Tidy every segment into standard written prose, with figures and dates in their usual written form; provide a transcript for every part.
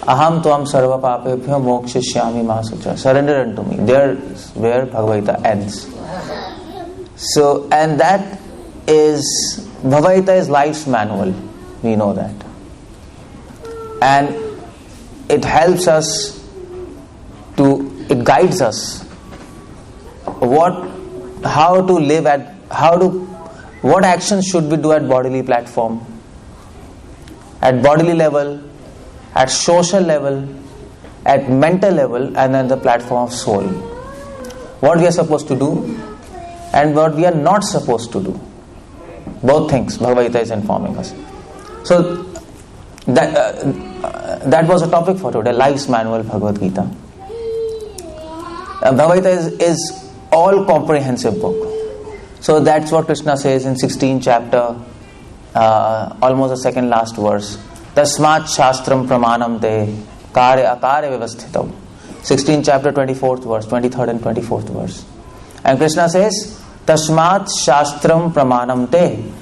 Aham tvam sarva papebhyo mokshayami ma sutra. Surrender unto me. There's where Bhagavad Gita ends. So, and that is, Bhagavad Gita is life's manual. We know that. And it helps us it guides us how to live what actions should we do at bodily platform, at bodily level, at social level, at mental level, and then the platform of soul. What we are supposed to do and what we are not supposed to do. Both things Bhagavad Gita is informing us. So that was a topic for today, Life's Manual Bhagavad Gita. Bhagavad Gita is all comprehensive book. So that's what Krishna says in 16th chapter, almost the second last verse. Tasmat shastram pramanam te karya akarya vyavasthitav. 16th chapter, 24th verse, 23rd and 24th verse. And Krishna says, Tasmat shastram pramanam te.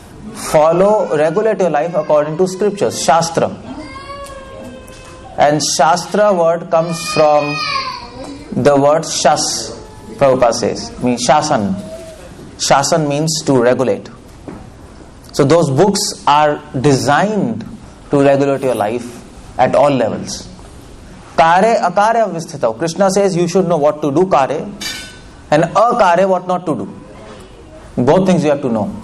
Follow, regulate your life according to scriptures, Shastra. And Shastra word comes from the word Shas, Prabhupada says, means Shasan. Shasan means to regulate. So those books are designed to regulate your life at all levels. Kare akarya visthitav. Krishna says you should know what to do, kare, and akare, what not to do. Both things you have to know.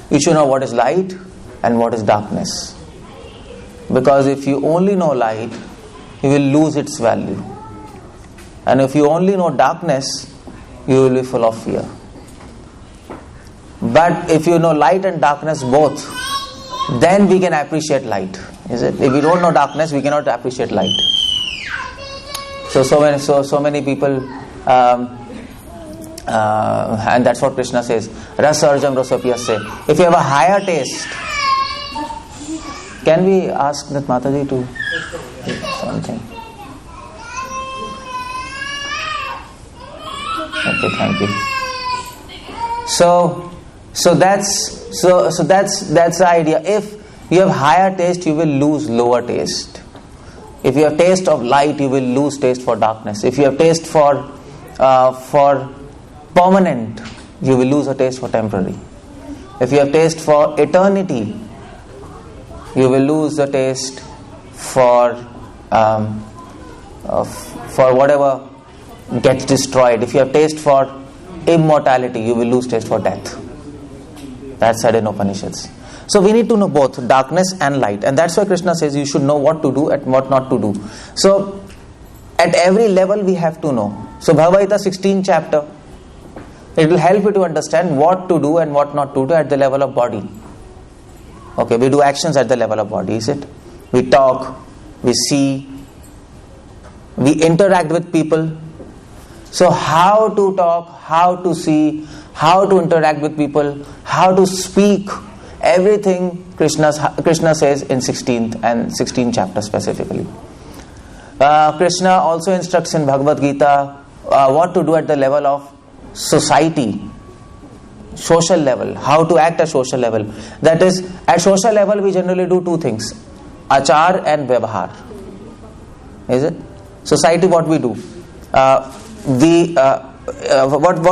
You should know what is light and what is darkness. Because if you only know light, you will lose its value. And if you only know darkness, you will be full of fear. But if you know light and darkness both, then we can appreciate light. Is it? If we don't know darkness, we cannot appreciate light. So many people, and that's what Krishna says. Rasarjam rasapyasya. If you have a higher taste, can we ask that Mataji to do something? Okay, thank you. So that's the idea. If you have higher taste, you will lose lower taste. If you have taste of light, you will lose taste for darkness. If you have taste for permanent, you will lose a taste for temporary. If you have taste for eternity, you will lose the taste for whatever gets destroyed. If you have taste for immortality, you will lose taste for death. That's said in Upanishads. So we need to know both darkness and light, and that's why Krishna says you should know what to do and what not to do. So at every level we have to know. So Bhagavad Gita 16th chapter, it will help you to understand what to do and what not to do at the level of body. Okay, we do actions at the level of body, is it? We talk, we see, we interact with people. So how to talk, how to see, how to interact with people, how to speak, everything Krishna says in 16th chapter specifically. Krishna also instructs in Bhagavad Gita what to do at the level of society, social level, how to act at social level. That is, at social level we generally do two things, achar and vyavahar. Is it? Society, what we do? What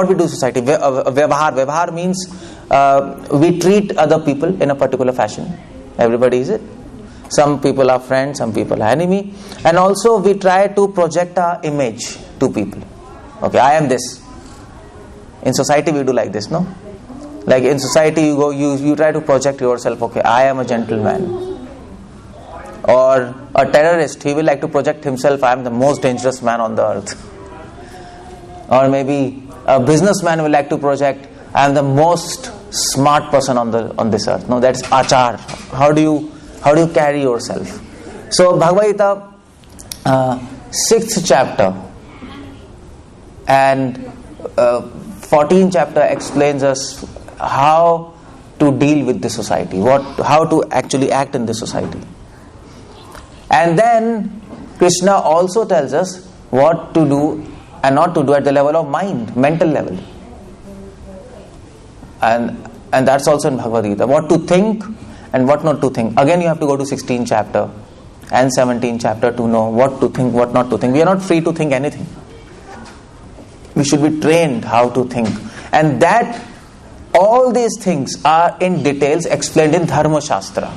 we do society? Vyavahar means we treat other people in a particular fashion. Everybody, is it? Some people are friends, some people are enemy. And also we try to project our image to people. Okay, I am this. In society we do like this, no? Like in society you try to project yourself, okay, I am a gentleman. Or a terrorist, he will like to project himself, I am the most dangerous man on the earth. Or maybe a businessman will like to project, I am the most smart person on this earth. No, that's achar. How do you carry yourself? So Bhagavad Gita 6th chapter and 14th chapter explains us how to deal with the society, how to actually act in the society. And then Krishna also tells us what to do and not to do at the level of mind, mental level. And that's also in Bhagavad Gita. What to think and what not to think. Again you have to go to 16th chapter and 17th chapter to know what to think, what not to think. We are not free to think anything. We should be trained how to think. And that all these things are in details explained in Dharma Shastra.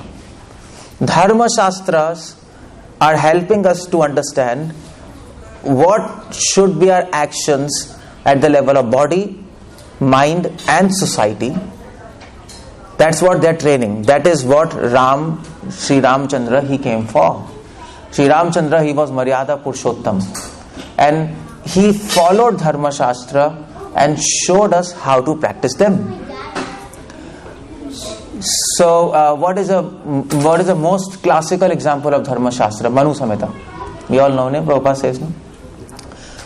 Dharma Shastras are helping us to understand what should be our actions at the level of body, mind and society. That's what they're training. That is what Sri Ramchandra, he came for. Sri Ramchandra, he was Maryada Purushottam. And he followed Dharma Shastra and showed us how to practice them. So, what is the most classical example of Dharma Shastra? Manu Samhita. We all know him, Prabhupada says no?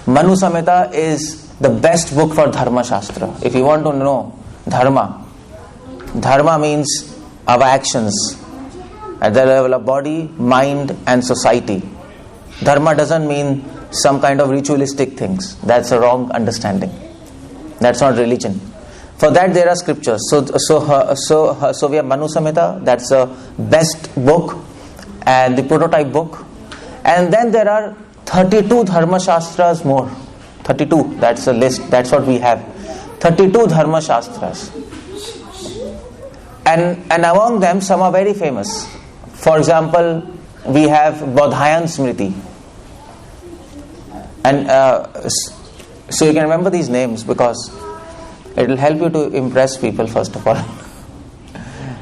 Manu Samhita is the best book for Dharma Shastra. If you want to know Dharma means our actions at the level of body, mind and society. Dharma doesn't mean some kind of ritualistic things. That's a wrong understanding. That's not religion. For that there are scriptures. So we have Manu Samhita, that's the best book and the prototype book. And then there are 32 Dharma Shastras more. 32, that's a list, that's what we have. 32 Dharma Shastras. And among them some are very famous. For example, we have Bodhayan Smriti. And so you can remember these names because it will help you to impress people first of all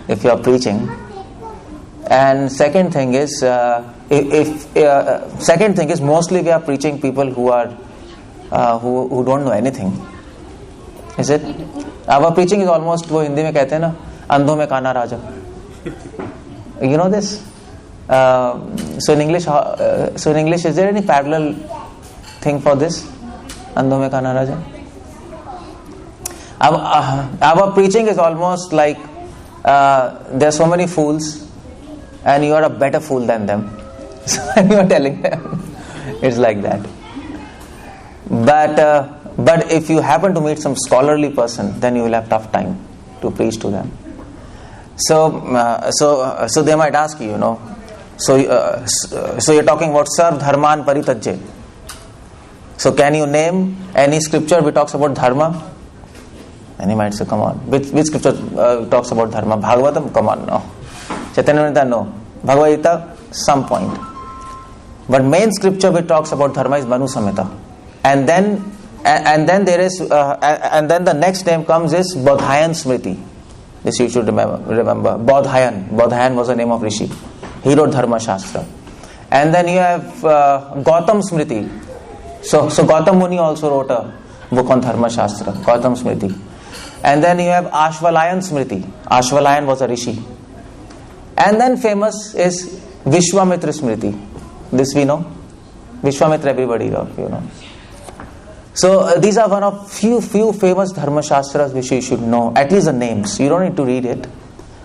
if you are preaching. And second thing is mostly we are preaching people who are who don't know anything. Is it? Our preaching is almost वो हिंदी में कहते हैं ना अंधों में काना राजा. You know this? So in English, is there any parallel thing for this? Andho mein kana raja. Our preaching is almost like there are so many fools, and you are a better fool than them. So you are telling them, it's like that. But if you happen to meet some scholarly person, then you will have tough time to preach to them. So they might ask you, So you're talking about Sarv Dharman Paritajye. So can you name any scripture which talks about dharma? And he might say, come on. Which scripture talks about dharma? Bhagavatam? Come on, no. Chaitanya Gita? No. Bhagavad Gita? Some point. But main scripture which talks about dharma is Manu Samhita. And then there is and then the next name comes is Bodhayan Smriti. This you should remember. Bodhayan was the name of Rishi. He wrote Dharma Shastra. And then you have Gautam Smriti. So Gautam Muni also wrote a book on Dharma Shastra, Gautam Smriti. And then you have Ashwalayan Smriti. Ashwalayan was a Rishi. And then famous is Vishwamitra Smriti. This we know. Vishwamitra everybody knows, So these are one of few famous Dharma Shastras which you should know. At least the names. You don't need to read it.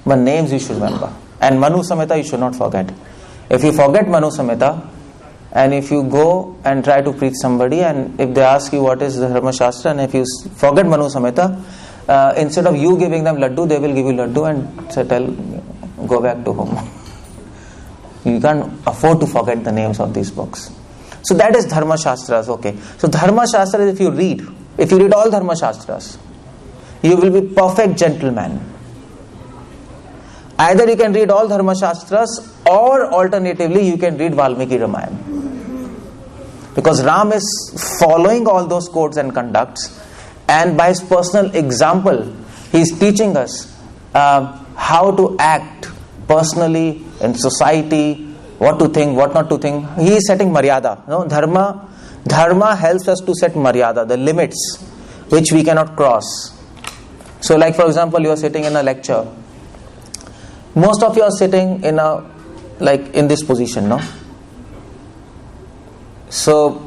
But names you should remember. And Manu Samhita you should not forget. If you forget Manu Samhita, and if you go and try to preach somebody, and if they ask you what is the Dharma Shastra, and if you forget Manu Samhita, instead of you giving them laddu, they will give you laddu and say, go back to home. You can't afford to forget the names of these books. So that is Dharma Shastras, okay. So Dharma Shastras, if you read all Dharma Shastras, you will be perfect gentleman. Either you can read all Dharma Shastras, or alternatively you can read Valmiki Ramayana. Because Ram is following all those codes and conducts, and by his personal example, he is teaching us how to act personally in society, what to think, what not to think. He is setting maryada. Dharma helps us to set maryada, the limits which we cannot cross. So like for example, you are sitting in a lecture. Most of you are sitting in this position, no? So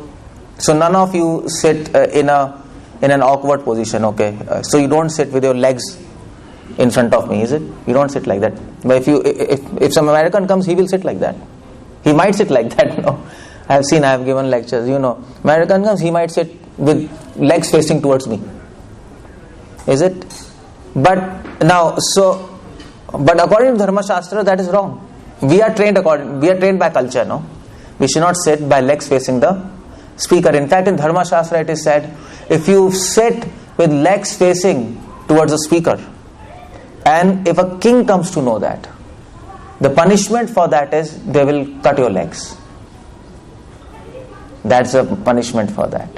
none of you sit in an awkward position, okay? So you don't sit with your legs in front of me, is it? You don't sit like that. But if some American comes, he will sit like that. He might sit like that, no? I have given lectures, American comes, he might sit with legs facing towards me. Is it? But according to Dharma Shastra, that is wrong. we are trained by culture, no? We should not sit by legs facing the speaker. In fact, in Dharma Shastra it is said, if you sit with legs facing towards the speaker, and if a king comes to know that, the punishment for that is they will cut your legs. That's a punishment for that.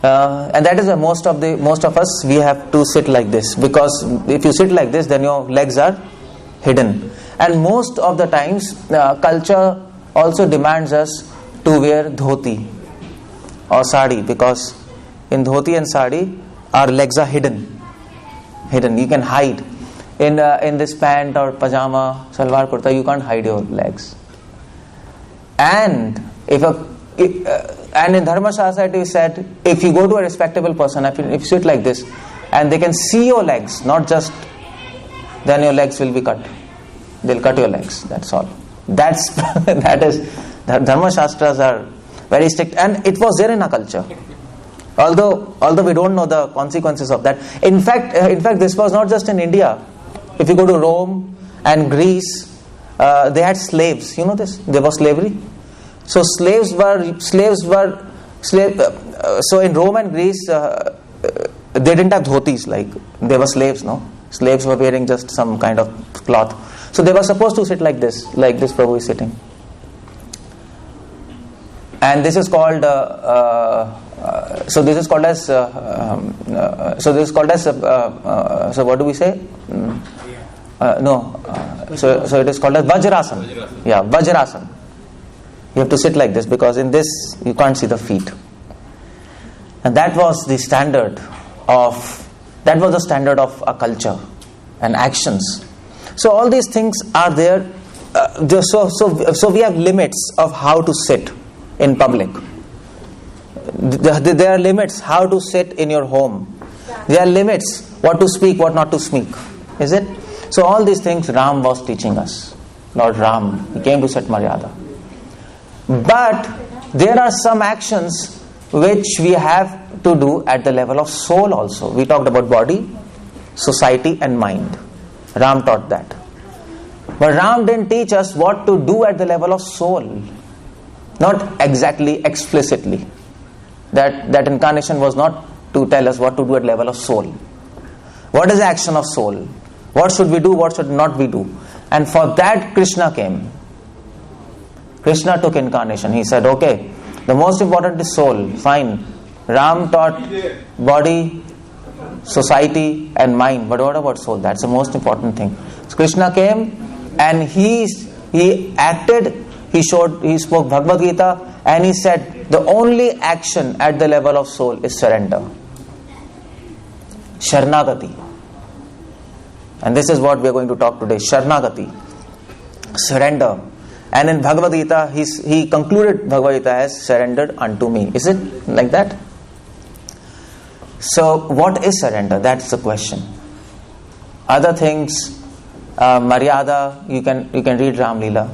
And that is why most of us, we have to sit like this, because if you sit like this, then your legs are hidden. And most of the times culture also demands us to wear dhoti or sari, because in dhoti and sari our legs are hidden. You can hide in this pant or pajama, salwar kurta, you can't hide your legs. And and in Dharma Shastra it is said, if you go to a respectable person, if you sit like this and they can see your legs, not just, then your legs will be cut. They'll cut your legs, that's all. That is, the Dharma Shastras are very strict, and it was there in our culture. Although we don't know the consequences of that. In fact, this was not just in India. If you go to Rome and Greece, they had slaves. You know this? There was slavery. So slaves were. So in Rome and Greece, they didn't have dhotis, like they were slaves. No, slaves were wearing just some kind of cloth. So they were supposed to sit like this Prabhu is sitting. And this is called. So this is called as. So what do we say? No. So it is called as Vajrasan. Yeah, Vajrasan. You have to sit like this, because in this you can't see the feet. And that was the standard of a culture and actions. So all these things are there. So we have limits of how to sit in public. There are limits how to sit in your home. There are limits what to speak, what not to speak. Is it? So all these things Ram was teaching us. Lord Ram, he came to set Maryada. But there are some actions which we have to do at the level of soul also. We talked about body, society and mind. Ram taught that. But Ram didn't teach us what to do at the level of soul. Not exactly, explicitly. That incarnation was not to tell us what to do at level of soul. What is the action of soul? What should we do, what should not we do? And for that Krishna came. Krishna took incarnation. He said, okay, the most important is soul. Fine. Ram taught body, society and mind. But what about soul? That's the most important thing. So Krishna came and he acted, he spoke Bhagavad Gita, and he said the only action at the level of soul is surrender. Sharanagati. And this is what we are going to talk today. Sharanagati. Surrender. And in Bhagavad Gita, he concluded Bhagavad Gita as surrendered unto me. Is it like that? So what is surrender? That's the question. Other things, Maryada, you can read Ram Leela.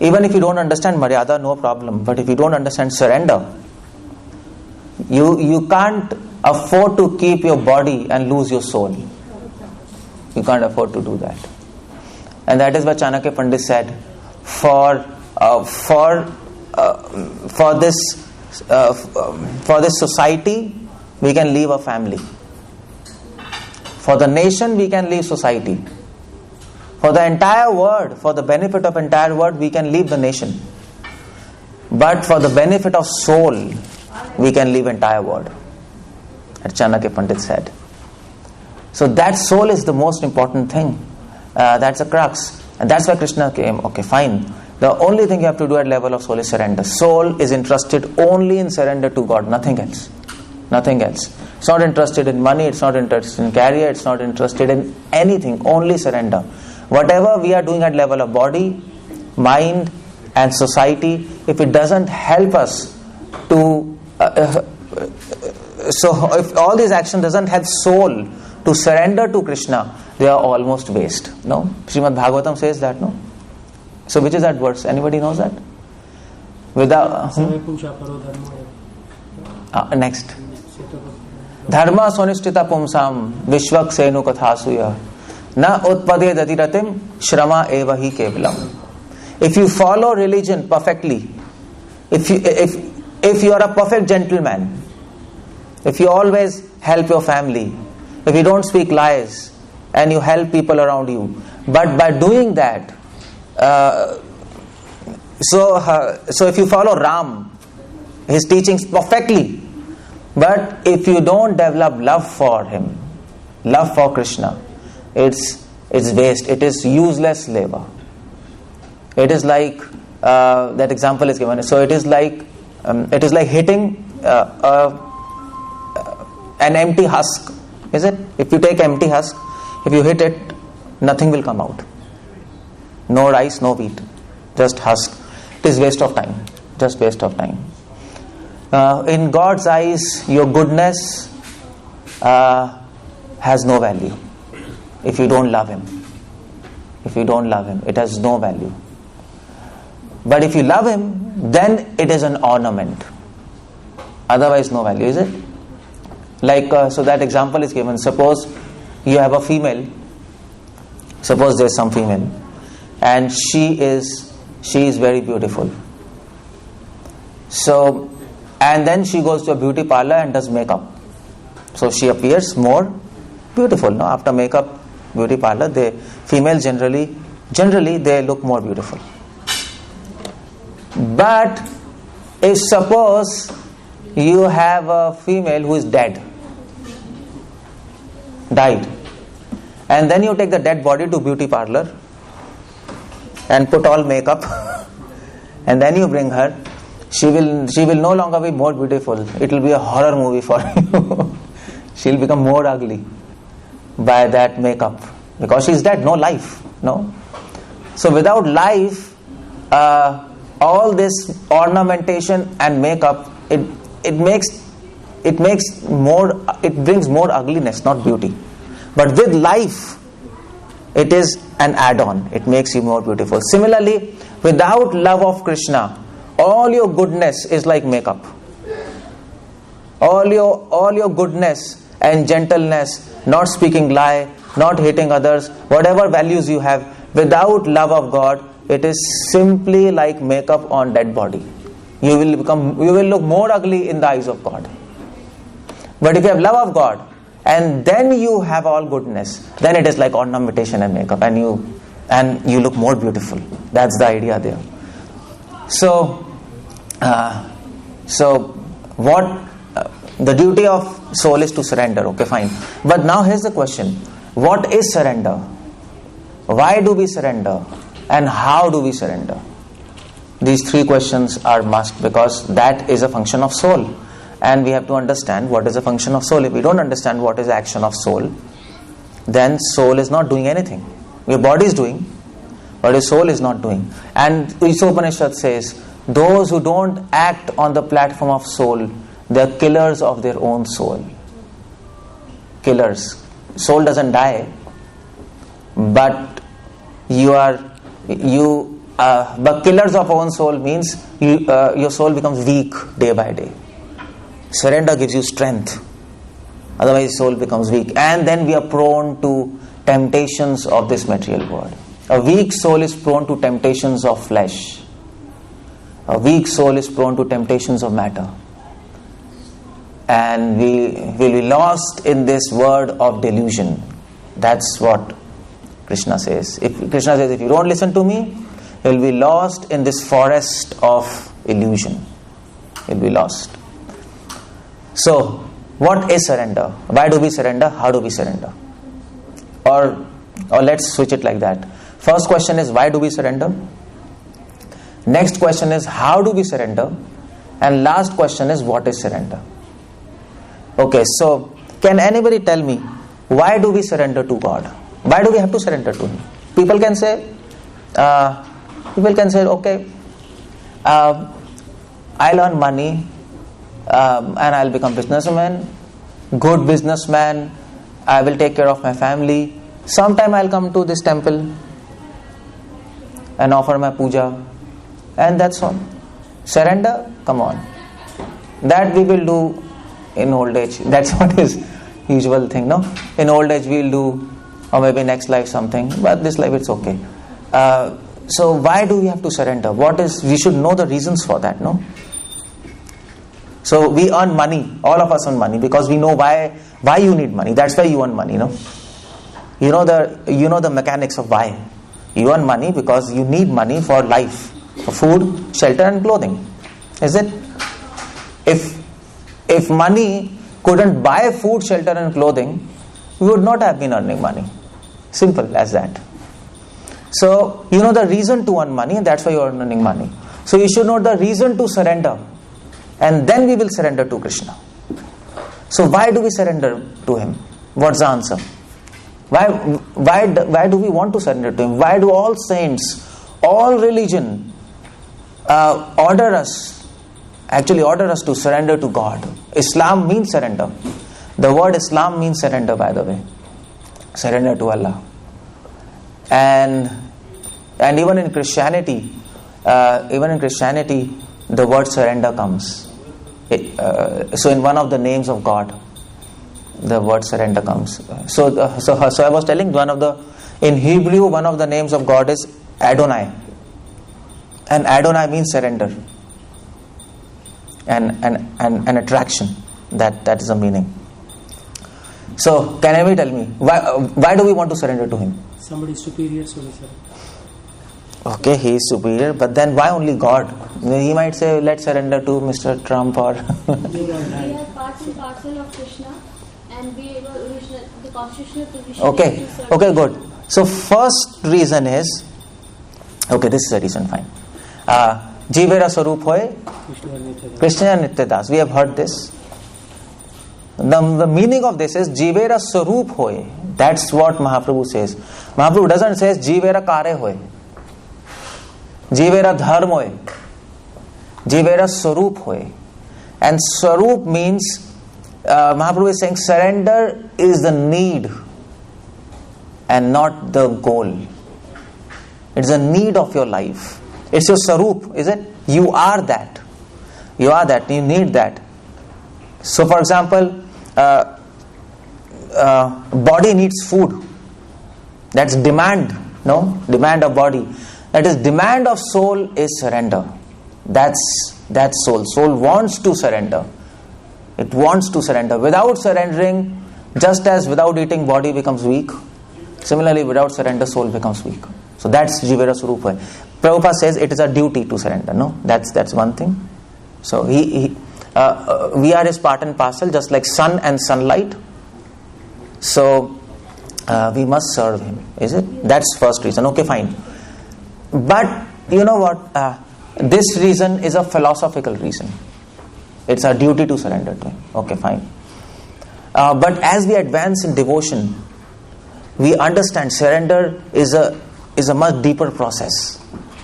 Even if you don't understand Maryada, no problem. But if you don't understand surrender, you can't afford to keep your body and lose your soul. You can't afford to do that. And that is what Chanakya Pandit said. For this society, we can leave a family. For the nation, we can leave society. For the entire world, for the benefit of entire world, we can leave the nation. But for the benefit of soul, we can leave entire world. As Chanakya Pandit said. So that soul is the most important thing. That's the crux. And that's why Krishna came. Okay, fine. The only thing you have to do at level of soul is surrender. Soul is interested only in surrender to God, nothing else. Nothing else. It's not interested in money, it's not interested in career, it's not interested in anything, only surrender. Whatever we are doing at level of body, mind and society, if it doesn't help us to... so if all these actions doesn't help soul to surrender to Krishna, they are almost waste. No? Srimad Bhagavatam says that, no? So which is that verse? Anybody knows that? Without... next. Dharma sonistita pumsam vishvak senu kathasuya Na utpade datiratim shrama eva hi kevalam. If you follow religion perfectly, if you are a perfect gentleman, if you always help your family, if you don't speak lies and you help people around you, but by doing that, so if you follow Ram, his teachings perfectly, but if you don't develop love for him, love for Krishna, it's waste. It is useless labor. It is like that example is given. So it is like hitting an empty husk. Is it? If you take empty husk, if you hit it, nothing will come out. No rice, no wheat, just husk. It is waste of time. Just waste of time. In God's eyes, your goodness has no value. If you don't love Him, it has no value. But if you love Him, then it is an ornament. Otherwise, no value, is it? Like, so that example is given. Suppose you have a female. Suppose there is some female, and she is very beautiful. So, and then she goes to a beauty parlor and does makeup. So she appears more beautiful. No, after makeup, beauty parlor, females generally they look more beautiful. But if suppose you have a female who is died, and then you take the dead body to beauty parlor and put all makeup and then you bring her, she will no longer be more beautiful. It will be a horror movie for you. She will become more ugly by that makeup, because she is dead, no life. No. So without life, all this ornamentation and makeup, it brings more ugliness, not beauty. But with life, it is an add-on. It makes you more beautiful. Similarly, without love of Krishna, all your goodness is like makeup. All your goodness and gentleness, not speaking lie, not hating others, whatever values you have, without love of God, it is simply like makeup on dead body. You will look more ugly in the eyes of God. But if you have love of God, and then you have all goodness, then it is like ornamentation and makeup, and you look more beautiful. That's the idea there. So what the duty of soul is to surrender. Okay, fine. But now here's the question: what is surrender? Why do we surrender? And how do we surrender? These three questions are must, because that is a function of soul. And we have to understand what is a function of soul. If we don't understand what is the action of soul, then soul is not doing anything. Your body is doing, but your soul is not doing. And Upanishad says, those who don't act on the platform of soul, they are killers of their own soul. Killers. Soul doesn't die, but but killers of own soul means your soul becomes weak day by day. Surrender gives you strength. Otherwise, soul becomes weak. And then we are prone to temptations of this material world. A weak soul is prone to temptations of flesh. A weak soul is prone to temptations of matter. And we will be lost in this world of delusion. That's what Krishna says. Krishna says, if you don't listen to me, you will be lost in this forest of illusion. You will be lost. So, what is surrender? Why do we surrender? How do we surrender? Or let's switch it like that. First question is, why do we surrender? Next question is, how do we surrender? And last question is, what is surrender? Okay, so can anybody tell me, why do we surrender to God? Why do we have to surrender to Him? People can say, okay, I'll earn money and I'll become businessman, good businessman, I will take care of my family. Sometime I'll come to this temple and offer my puja, and that's all. Surrender? Come on. That we will do in old age. That's what is usual thing, no? In old age we will do or maybe next life something, but this life it's okay. So why do we have to surrender? We should know the reasons for that, no? So we earn money, all of us earn money, because we know why you need money. That's why you earn money, no? You know the mechanics of why. You earn money because you need money for life, for food, shelter and clothing. Is it? If money couldn't buy food, shelter and clothing, we would not have been earning money. Simple as that. So, you know the reason to earn money, and that's why you are earning money. So you should know the reason to surrender, and then we will surrender to Krishna. So why do we surrender to Him? What's the answer? Why do we want to surrender to Him? Why do all saints, all religion order us to surrender to God? Islam means surrender. The word Islam means surrender, by the way. Surrender to Allah. And even in Christianity, the word surrender comes. So in one of the names of God, the word surrender comes. So I was telling in Hebrew, one of the names of God is Adonai, and Adonai means surrender and attraction. That is the meaning. So can anybody tell me why do we want to surrender to Him? Somebody superior, so we surrender. Okay, He is superior, but then why only God? He might say, let's surrender to Mr. Trump or... We are part and parcel of Krishna, and the consciousness position. Okay, good. So first reason is, this is a reason, fine. Jivera Sarup Hoy, Krishna Nityadas. We have heard this. The meaning of this is Jivera Sarup Hoy. That's what Mahaprabhu says. Mahaprabhu doesn't say Jivera Kare Hoy, Jivera Dharma Hoy, Jivera Sarup Hoy. And Sarup means, Mahaprabhu is saying surrender is the need and not the goal. It's the need of your life. It's your Sarup, is it? You are that. You are that. You need that. So for example, body needs food. That's demand, no? Demand of body. That is demand of soul is surrender. That's soul. Soul wants to surrender. It wants to surrender. Without surrendering, just as without eating body becomes weak, similarly without surrender soul becomes weak. So that's Jivera Surupa. Prabhupada says it is a duty to surrender. No, that's one thing. So we are His part and parcel, just like sun and sunlight. So we must serve Him. Is it? That's first reason. Okay, fine. But you know what? This reason is a philosophical reason. It's our duty to surrender to Him. Okay, fine. But as we advance in devotion, we understand surrender is a much deeper process.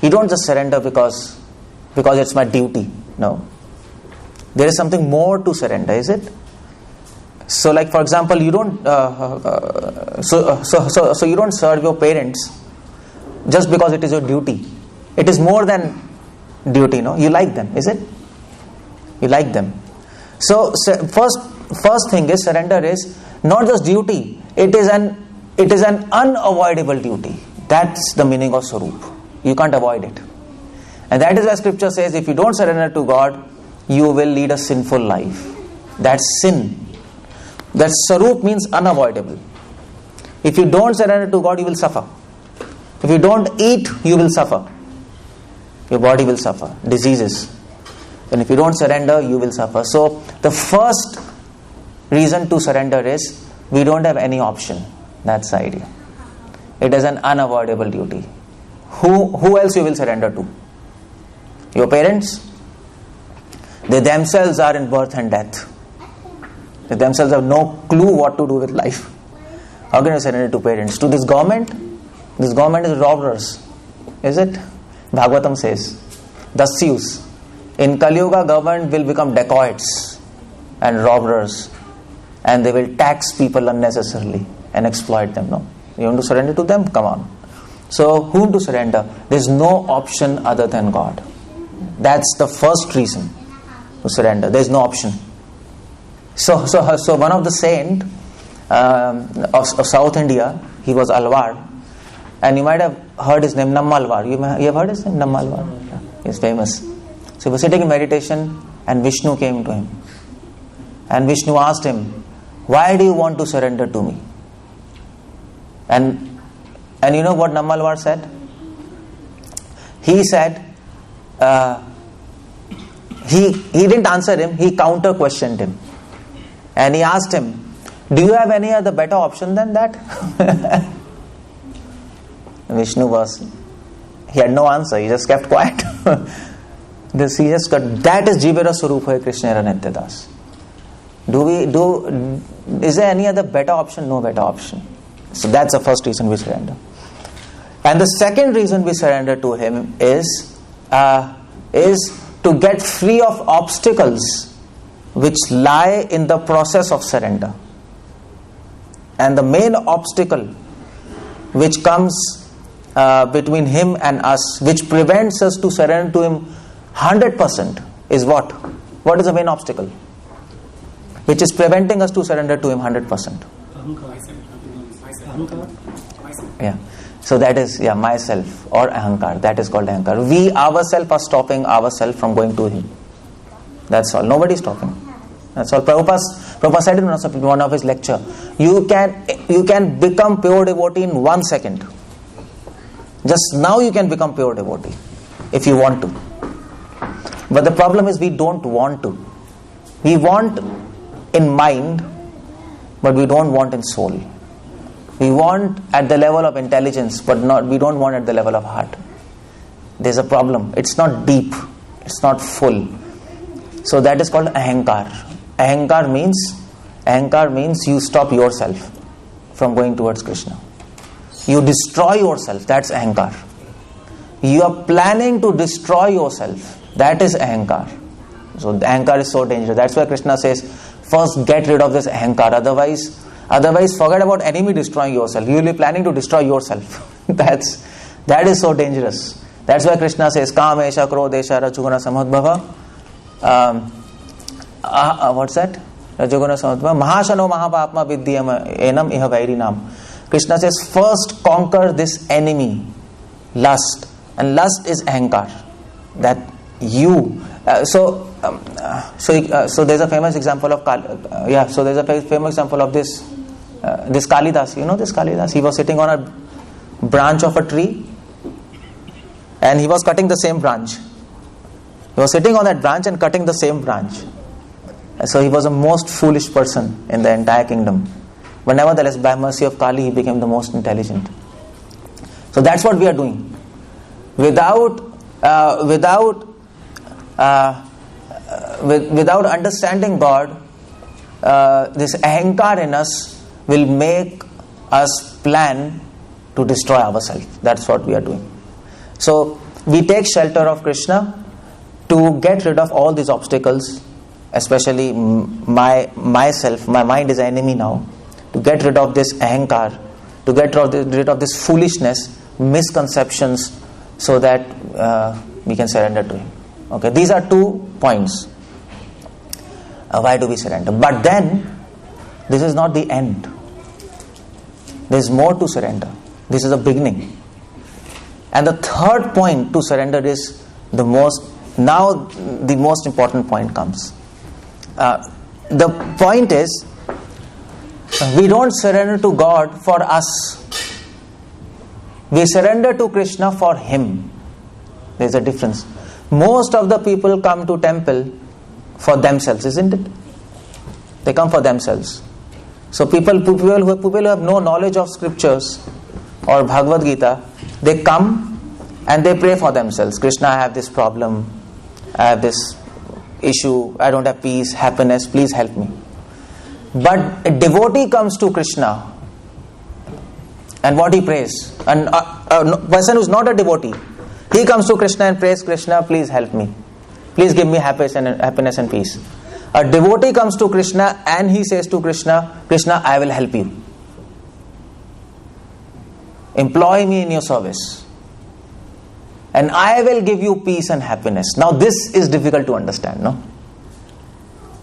You don't just surrender because it's my duty. No. There is something more to surrender, is it? So, like for example, you don't so you don't serve your parents just because it is your duty. It is more than duty, no? You like them, is it? You like them. So first thing is surrender is not just duty. It is an unavoidable duty. That's the meaning of Sarup. You can't avoid it. And that is why Scripture says if you don't surrender to God, you will lead a sinful life. That's sin. That Sarup means unavoidable. If you don't surrender to God, you will suffer. If you don't eat, you will suffer. Your body will suffer. Diseases. And if you don't surrender, you will suffer. So the first reason to surrender is we don't have any option. That's the idea. It is an unavoidable duty. Who else you will surrender to? Your parents? They themselves are in birth and death. They themselves have no clue what to do with life. How can you surrender to parents? To this government? This government is robbers. Is it? Bhagavatam says, Dasyus. In Kali Yuga, government will become dacoits and robbers, and they will tax people unnecessarily and exploit them. No? You want to surrender to them? Come on. So, whom to surrender? There is no option other than God. That's the first reason to surrender. There is no option. So one of the saint of South India, He was Alvar. And you might have heard his name, Nammalvar. You have heard his name, Nammalvar? Yeah. He's famous. So he was sitting in meditation and Vishnu came to him. And Vishnu asked him, why do you want to surrender to me? And you know what Nammalvar said? He said, he didn't answer him, he counter questioned him. And he asked him, do you have any other better option than that? Vishnu he had no answer, he just kept quiet. That is Jivara Swarupa Krishna Nityadas. Is there any other better option? No better option. So that's the first reason we surrender. And the second reason we surrender to him is to get free of obstacles which lie in the process of surrender. And the main obstacle which comes between him and us, which prevents us to surrender to him 100%, is what? What is the main obstacle which is preventing us to surrender to him 100%? Yeah. So that is, myself or ahankar. That is called ahankar. We ourselves are stopping ourselves from going to him. That's all. Nobody is stopping. That's all. Prabhupada said in one of his lecture, you can become pure devotee in 1 second. Just now you can become pure devotee if you want to. But the problem is we don't want to. We want in mind, but we don't want in soul. We want at the level of intelligence, but we don't want at the level of heart. There's a problem. It's not deep. It's not full. So that is called ahankar. Ahankar means you stop yourself from going towards Krishna. You destroy yourself. That's ahankar. You are planning to destroy yourself. That is ahankar. So the ahankar is so dangerous. That's why Krishna says, first get rid of this ahankar. Otherwise forget about enemy destroying yourself. You will be planning to destroy yourself. That is so dangerous. That's why Krishna says, Kamesha, Krodesha, Rajoguna, Samudbhava. What's that? Rajoguna, Samudbhava. Mahashano, Mahapapma, Vidyam, Enam, Iha Vairinam. Krishna says, first conquer this enemy, lust. And lust is ahankar. That you... So there's a famous example of there's a famous example of this Kalidas. You know this Kalidas? He was sitting on a branch of a tree and he was cutting the same branch. He was sitting on that branch and cutting the same branch. So he was the most foolish person in the entire kingdom. But nevertheless, by mercy of Kali, he became the most intelligent. So that's what we are doing. Without understanding God, this ahankar in us will make us plan to destroy ourselves. That's what we are doing. So we take shelter of Krishna to get rid of all these obstacles, especially myself. My mind is an enemy now. To get rid of this ahankar, to get rid of this foolishness, misconceptions, so that we can surrender to him. Okay, these are 2 points. Why do we surrender? But then, this is not the end. There is more to surrender. This is a beginning. And the third point to surrender is the most important point comes. The point is, we don't surrender to God for us. We surrender to Krishna for him. There's a difference. Most of the people come to temple for themselves, isn't it? They come for themselves. So people who have no knowledge of scriptures or Bhagavad Gita, they come and they pray for themselves. Krishna, I have this problem, I have this issue, I don't have peace, happiness, please help me. But a devotee comes to Krishna and what he prays, and a person who's not a devotee, he comes to Krishna and prays, Krishna, please help me. Please give me happiness and peace. A devotee comes to Krishna and he says to Krishna, Krishna, I will help you. Employ me in your service. And I will give you peace and happiness. Now this is difficult to understand, no?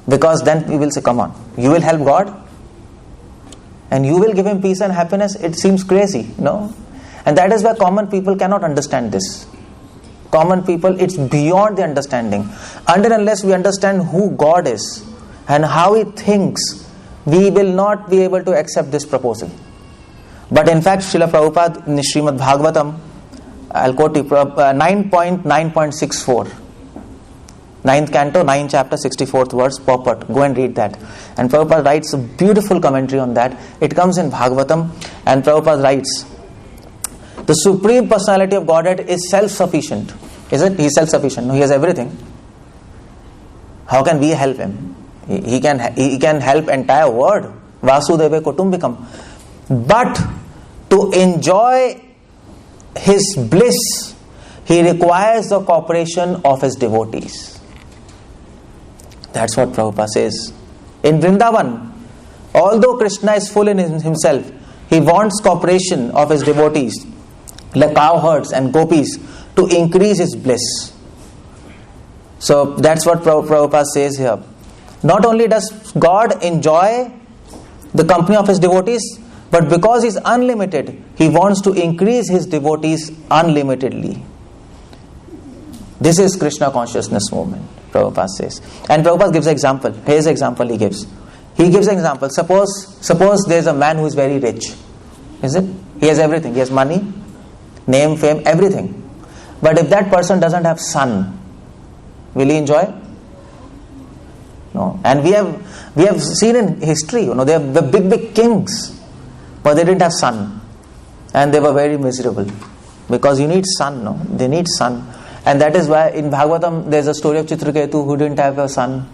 Because then we will say, come on, you will help God? and you will give him peace and happiness, it seems crazy, no? And that is why common people cannot understand this. Common people, it's beyond the understanding. Until unless we understand who God is and how He thinks, we will not be able to accept this proposal. But in fact, Srila Prabhupada in Srimad Bhagavatam, I'll quote you, 9.9.64. 9th canto, 9th chapter, 64th verse, purport. Go and read that. And Prabhupada writes a beautiful commentary on that. It comes in Bhagavatam, and Prabhupada writes, the Supreme Personality of Godhead is self-sufficient. Is it? He is self-sufficient. No, He has everything. How can we help Him? He can help entire world. Vasudeva Kutumbikam. But to enjoy His bliss, He requires the cooperation of His devotees. That's what Prabhupada says. In Vrindavan, although Krishna is full in Himself, He wants cooperation of His devotees, like cowherds and gopis, to increase His bliss. So that's what Prabhupada says here. Not only does God enjoy the company of His devotees, but because He is unlimited, He wants to increase His devotees unlimitedly. This is Krishna Consciousness movement, Prabhupada says. And Prabhupada gives an example. Here's an example He gives. He gives an example. Suppose there's a man who is very rich. Is it? He has everything. He has money, name, fame, everything. But if that person doesn't have son, will he enjoy? No. And we have seen in history, they have the big kings, but they didn't have son, and they were very miserable, because you need son. No, they need son, and that is why in Bhagavatam there's a story of Chitraketu who didn't have a son.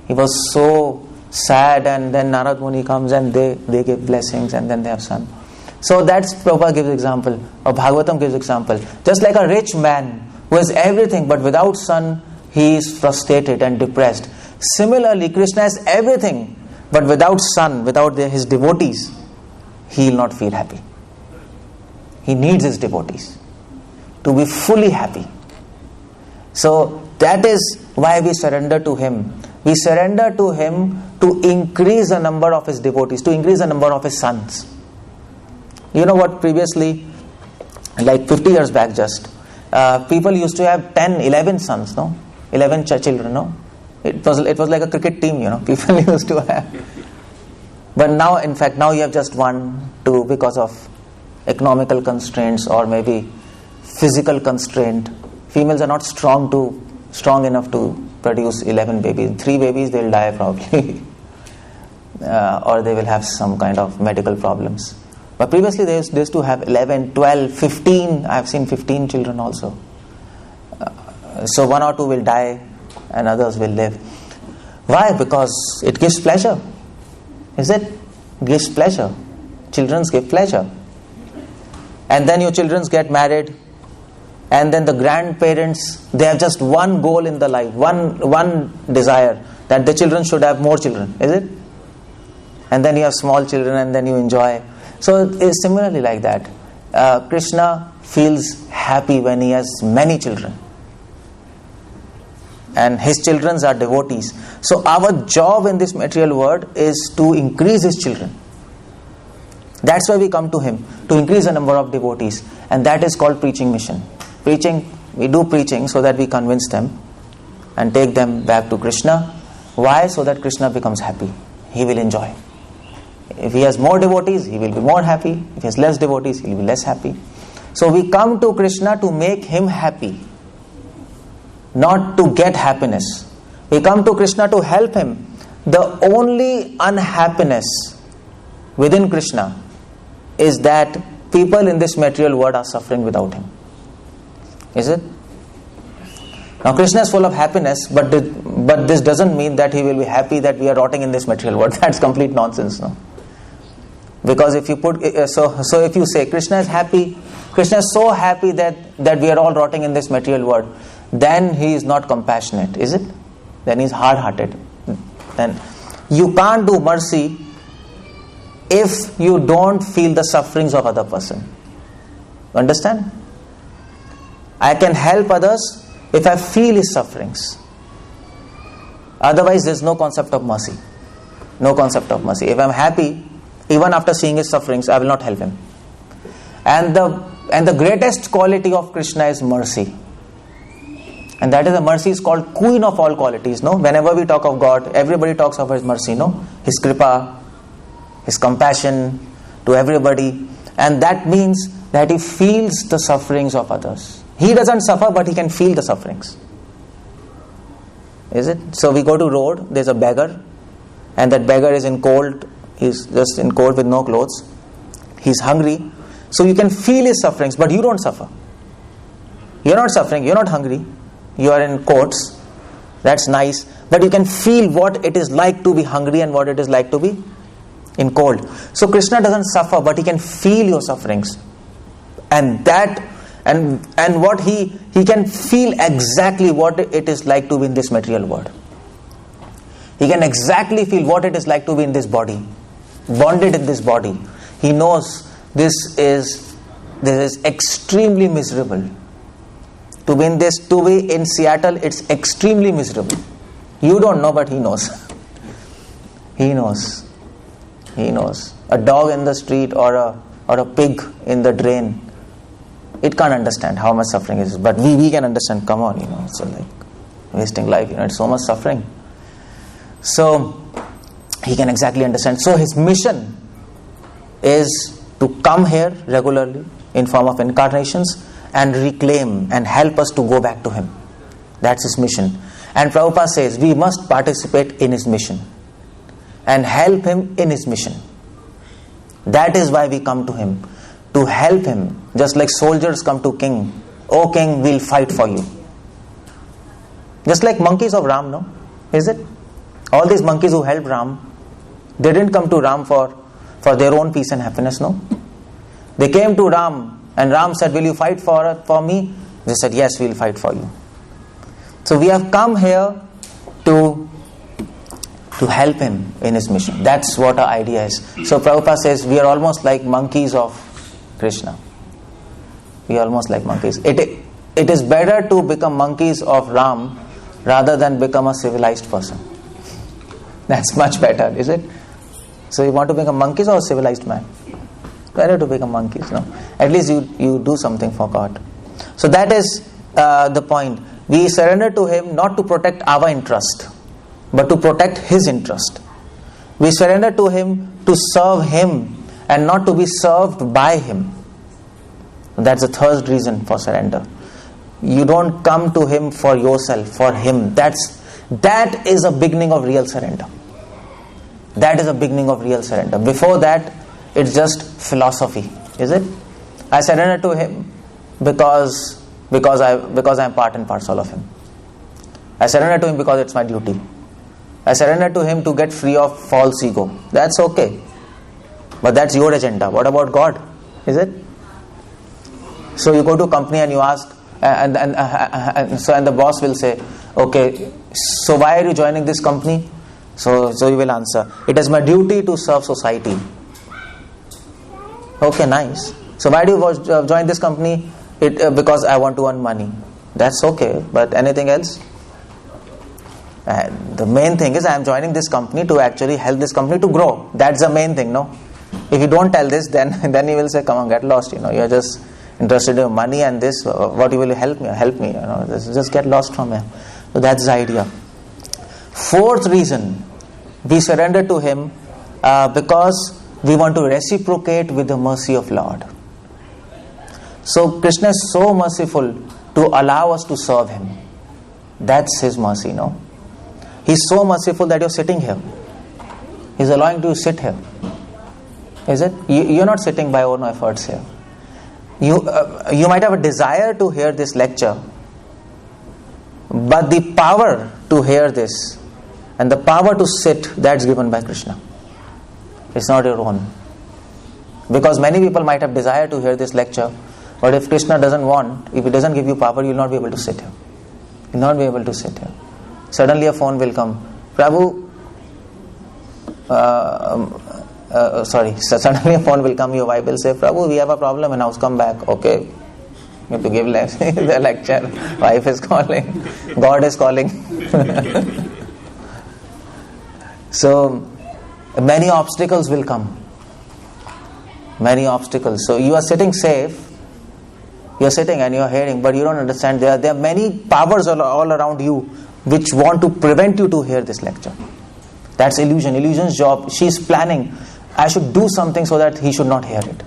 He was so sad, and then Narad Muni comes and they give blessings, and then they have son. So that's Prabhupada gives example, or Bhagavatam gives example. Just like a rich man who has everything, but without son, he is frustrated and depressed. Similarly, Krishna has everything, but without son, without his devotees, he will not feel happy. He needs his devotees to be fully happy. So that is why we surrender to Him. We surrender to Him to increase the number of His devotees, to increase the number of His sons. You know what, previously, like 50 years back just, people used to have 10, 11 sons, no? 11 children, no? It was like a cricket team, people used to have. But now, in fact, now you have just 1, 2, because of economical constraints or maybe physical constraint. Females are not strong enough to produce 11 babies. 3 babies, they'll die probably. Or they will have some kind of medical problems. But previously they used to have 11, 12, 15. I have seen 15 children also. So 1 or 2 will die and others will live. Why? Because it gives pleasure. Is it? It gives pleasure. Children give pleasure. And then your children get married, and then the grandparents, they have just one goal in the life, one desire, that the children should have more children. Is it? And then you have small children, and then you enjoy. So it is similarly like that. Krishna feels happy when he has many children, and his children are devotees. So our job in this material world is to increase his children. That's why we come to him, to increase the number of devotees, and that is called preaching mission. Preaching, we do preaching so that we convince them and take them back to Krishna. Why? So that Krishna becomes happy. He will enjoy. If he has more devotees, he will be more happy. If he has less devotees, he will be less happy. So we come to Krishna to make him happy, not to get happiness. We come to Krishna to help him. The only unhappiness within Krishna is that people in this material world are suffering without him. Is it? Now Krishna is full of happiness, but this doesn't mean that he will be happy that we are rotting in this material world. That's complete nonsense, no? Because if you put so if you say Krishna is happy, Krishna is so happy that we are all rotting in this material world, then he is not compassionate, is it? Then he is hard-hearted. Then you can't do mercy if you don't feel the sufferings of other person. Understand? I can help others if I feel his sufferings. Otherwise, there is no concept of mercy. No concept of mercy. If I am happy, even after seeing his sufferings, I will not help him. And the greatest quality of Krishna is mercy. And that is, the mercy is called queen of all qualities. No, whenever we talk of God, everybody talks of His mercy. No, His kripa, His compassion to everybody, and that means that He feels the sufferings of others. He doesn't suffer, but He can feel the sufferings. Is it? So we go to road. There's a beggar, and that beggar is in cold. He's just in cold with no clothes. He's hungry. So you can feel his sufferings, but you don't suffer. You're not suffering. You're not hungry. You are in coats. That's nice. But you can feel what it is like to be hungry and what it is like to be in cold. So Krishna doesn't suffer, but He can feel your sufferings. And that, and what He can feel exactly what it is like to be in this material world. He can exactly feel what it is like to be in this body, bonded in this body. He knows this is extremely miserable. To be in Seattle, it's extremely miserable. You don't know, but He knows. He knows. He knows. A dog in the street or a pig in the drain, it can't understand how much suffering it is. But we can understand. Come on, it's like wasting life. It's so much suffering. So He can exactly understand. So His mission is to come here regularly in form of incarnations and reclaim and help us to go back to Him. That's His mission. And Prabhupada says we must participate in His mission and help Him in His mission. That is why we come to Him, to help Him, just like soldiers come to king. O king, we'll fight for you. Just like monkeys of Ram, no? Is it? All these monkeys who helped Ram, they didn't come to Ram for their own peace and happiness, no? They came to Ram, and Ram said, will you fight for me? They said, yes, we'll fight for you. So we have come here to help Him in His mission. That's what our idea is. So Prabhupada says we are almost like monkeys of Krishna. We are almost like monkeys. It is better to become monkeys of Ram rather than become a civilized person. That's much better, is it? So you want to become monkeys or a civilized man? Better to become monkeys, no? At least you do something for God. So that is the point. We surrender to Him not to protect our interest, but to protect His interest. We surrender to Him to serve Him and not to be served by Him. That's the third reason for surrender. You don't come to Him for yourself, for Him. That is a beginning of real surrender. That is a beginning of real surrender. Before that, it's just philosophy, is it? I surrender to Him because I am part and parcel of Him. I surrender to Him because it's my duty. I surrender to Him to get free of false ego. That's okay. But that's your agenda. What about God? Is it? So you go to a company and you ask, and the boss will say, okay, so why are you joining this company? So you will answer, it is my duty to serve society. Okay, nice. So why do you join this company? Because I want to earn money. That's okay. But anything else? The main thing is I am joining this company to actually help this company to grow. That's the main thing, no? If you don't tell this, then you will say, come on, get lost. You're just interested in money and this. What will you help me? Help me. Just get lost from here. So that's the idea. Fourth reason, we surrender to Him because we want to reciprocate with the mercy of Lord. So Krishna is so merciful to allow us to serve Him. That's His mercy, no? He's so merciful that you're sitting here. He's allowing you to sit here. Is it? You're not sitting by your own efforts here. You might have a desire to hear this lecture, but the power to hear this and the power to sit, that's given by Krishna. It's not your own. Because many people might have desire to hear this lecture, but if Krishna doesn't want, if He doesn't give you power, you'll not be able to sit here. You'll not be able to sit here. Suddenly a phone will come. Prabhu, suddenly a phone will come, your wife will say, Prabhu, we have a problem in house, come back. Okay. You have to give the lecture. Wife is calling. God is calling. So, many obstacles will come. many obstacles. So you are sitting safe, you are sitting and you are hearing, but you don't understand there are many powers all around you which want to prevent you to hear this lecture. That's illusion. Illusion's job. She's planning, I should do something so that he should not hear it.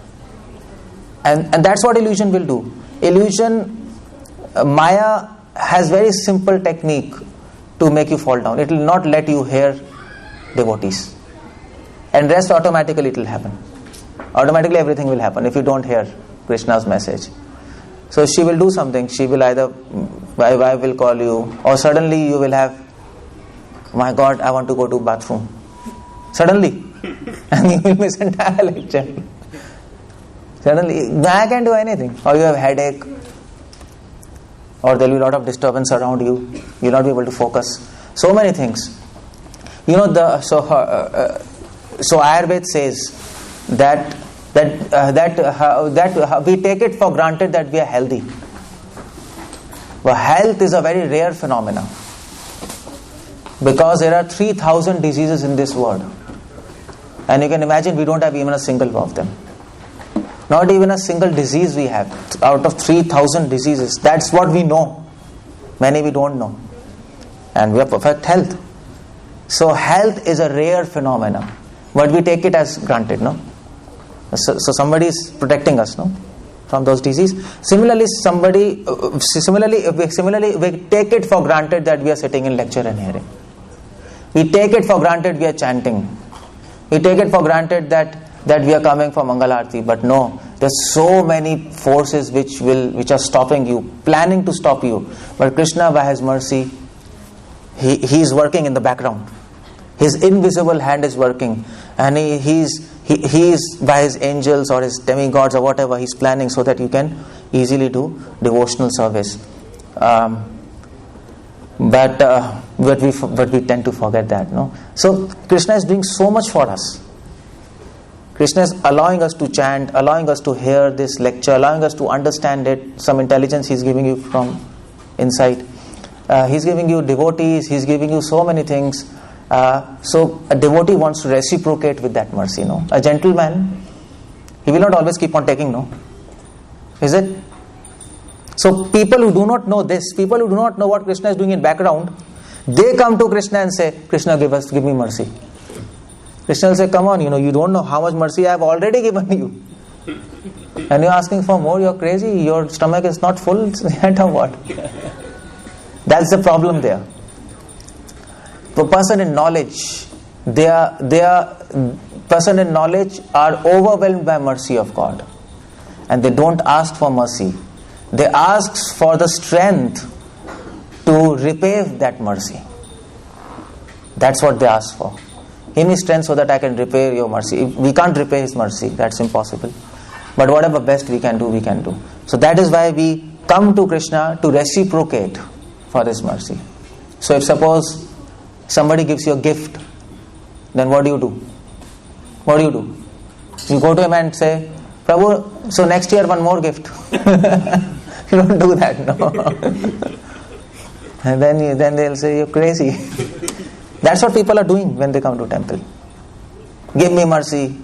And that's what illusion will do. Illusion, Maya has very simple technique to make you fall down. It will not let you hear devotees. And rest automatically it will happen. Automatically everything will happen if you don't hear Krishna's message. So she will do something. She will either, I will call you, or suddenly you will have, my God, I want to go to bathroom. Suddenly. And you will miss entire lecture. Suddenly, I can't do anything. Or you have headache. Or there will be a lot of disturbance around you. You will not be able to focus. So many things. You know, so Ayurveda says that we take it for granted that we are healthy. But health is a very rare phenomenon. Because there are 3,000 diseases in this world. And you can imagine we don't have even a single of them. Not even a single disease we have. Out of 3,000 diseases. That's what we know. Many we don't know. And we have perfect health. So health is a rare phenomenon. But we take it as granted, no? So somebody is protecting us, no? From those diseases. Similarly, we take it for granted that we are sitting in lecture and hearing. We take it for granted we are chanting. We take it for granted that we are coming for Mangal Arati, but no, there's so many forces which are stopping you, planning to stop you. But Krishna, by His mercy, He is working in the background. His invisible hand is working, and He is by His angels or His demigods or whatever, He's planning so that you can easily do devotional service. But we tend to forget that, no? So Krishna is doing so much for us. Krishna is allowing us to chant, allowing us to hear this lecture, allowing us to understand it. Some intelligence He's giving you from inside. He's giving you devotees. He's giving you so many things. So a devotee wants to reciprocate with that mercy, no? A gentleman, he will not always keep on taking, no? Is it? So people who do not know this, people who do not know what Krishna is doing in background, they come to Krishna and say, Krishna, give me mercy. Krishna will say, come on, you don't know how much mercy I have already given you. And you're asking for more, you're crazy, your stomach is not full, yet or what? That's the problem there. The person in knowledge, person in knowledge are overwhelmed by mercy of God. And they don't ask for mercy. They ask for the strength to repay that mercy. That's what they ask for. Give me strength so that I can repay your mercy. We can't repay His mercy. That's impossible. But whatever best we can do, we can do. So that is why we come to Krishna to reciprocate for His mercy. So if suppose somebody gives you a gift, then what do you do? What do you do? You go to him and say, Prabhu, so next year one more gift. You don't do that, no. And then they'll say, you're crazy. That's what people are doing when they come to temple. Give me mercy.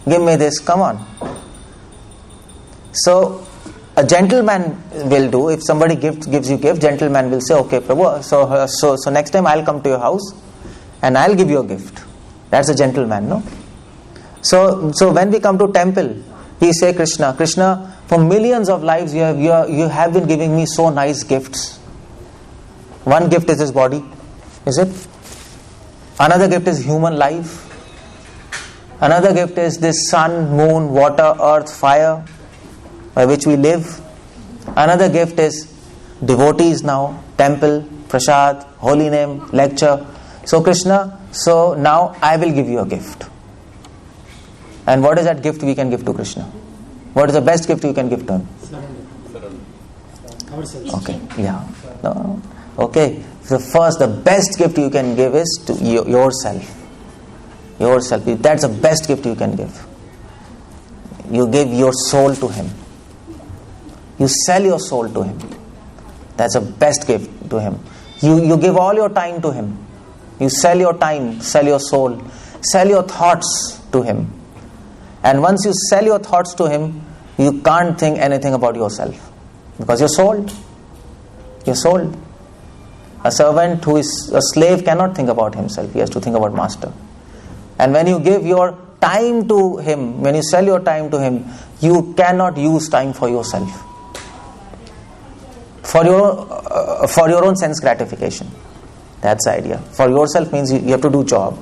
Give me this. Come on. So a gentleman will do. If somebody gives you gift, gentleman will say, okay, Prabhu, so next time I'll come to your house and I'll give you a gift. That's a gentleman, no? So when we come to temple, we say, Krishna, for millions of lives you have been giving me so nice gifts. One gift is this body, is it? Another gift is human life. Another gift is this sun, moon, water, earth, fire by which we live. Another gift is devotees now, temple, prasad, holy name, lecture. So Krishna, so now I will give you a gift. And what is that gift we can give to Krishna? What is the best gift you can give to Him? Okay, yeah. No. Okay, the best gift you can give is to yourself. Yourself. That's the best gift you can give. You give your soul to Him. You sell your soul to Him. That's the best gift to Him. You give all your time to Him. You sell your time, sell your soul, sell your thoughts to Him. And once you sell your thoughts to him, you can't think anything about yourself. Because you're sold. You're sold. A servant who is a slave cannot think about himself. He has to think about master. And when you give your time to him, when you sell your time to him, you cannot use time for yourself. For your own sense gratification. That's the idea. For yourself means you have to do job,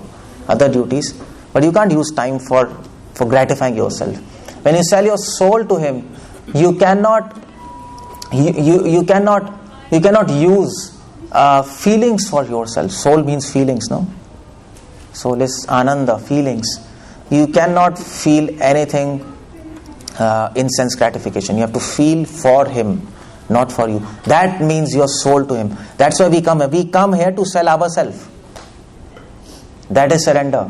other duties, but you can't use time for gratifying yourself. When you sell your soul to him, you cannot use feelings for yourself. Soul means feelings, no? Soul is ananda, feelings. You cannot feel anything in sense gratification. You have to feel for him, not for you. That means your soul to him. That's why we come here. We come here to sell ourselves. That is surrender.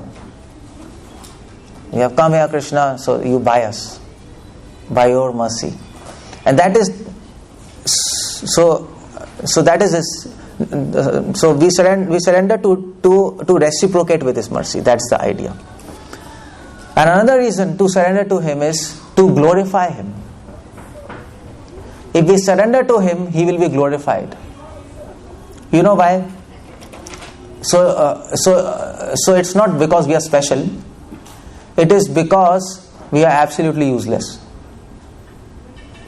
We have come here, Krishna, so you buy us by your mercy. And that is so that is this. So we surrender to reciprocate with his mercy. That's the idea. And another reason to surrender to him is to glorify him. If we surrender to him, he will be glorified. You know why? So it's not because we are special. It is because we are absolutely useless.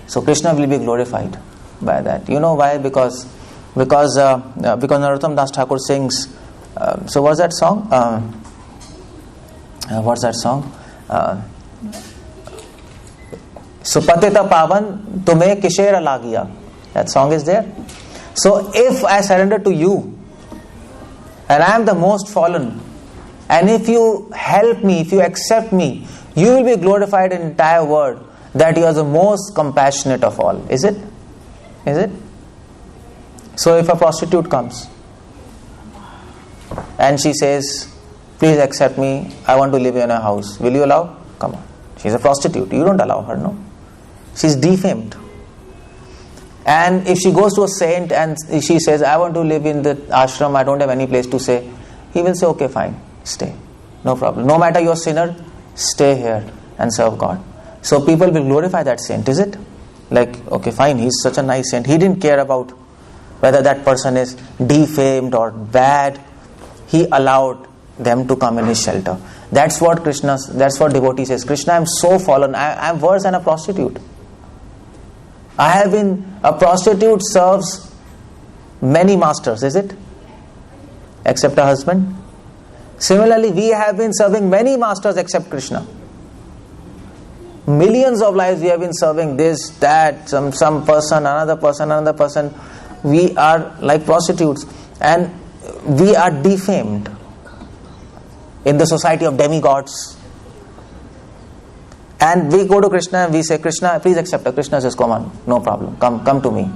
So Krishna will be glorified by that. You know why? Because Narottam Das Thakur sings. So what's that song? What's that song? So Patita Pavan Tumhe Kishera Lagiya. That song is there. So if I surrender to you, and I am the most fallen, and if you help me, if you accept me, you will be glorified in the entire world that you are the most compassionate of all. Is it? Is it? So if a prostitute comes and she says, please accept me, I want to live in a house, will you allow? Come on. She's a prostitute. You don't allow her, no? She's defamed. And if she goes to a saint and she says, I want to live in the ashram, I don't have any place to stay, he will say, okay, fine, stay. No problem. No matter you're a sinner, stay here and serve God. So people will glorify that saint, is it? Like, okay, fine, he's such a nice saint. He didn't care about whether that person is defamed or bad. He allowed them to come in his shelter. That's what devotee says. Krishna, I'm so fallen. I'm worse than a prostitute. A prostitute serves many masters, is it? Except a husband. Similarly, we have been serving many masters except Krishna. Millions of lives we have been serving this, that, some person, another person. We are like prostitutes and we are defamed in the society of demigods. And we go to Krishna and we say, Krishna, please accept her. Krishna says, come on, no problem. Come to me.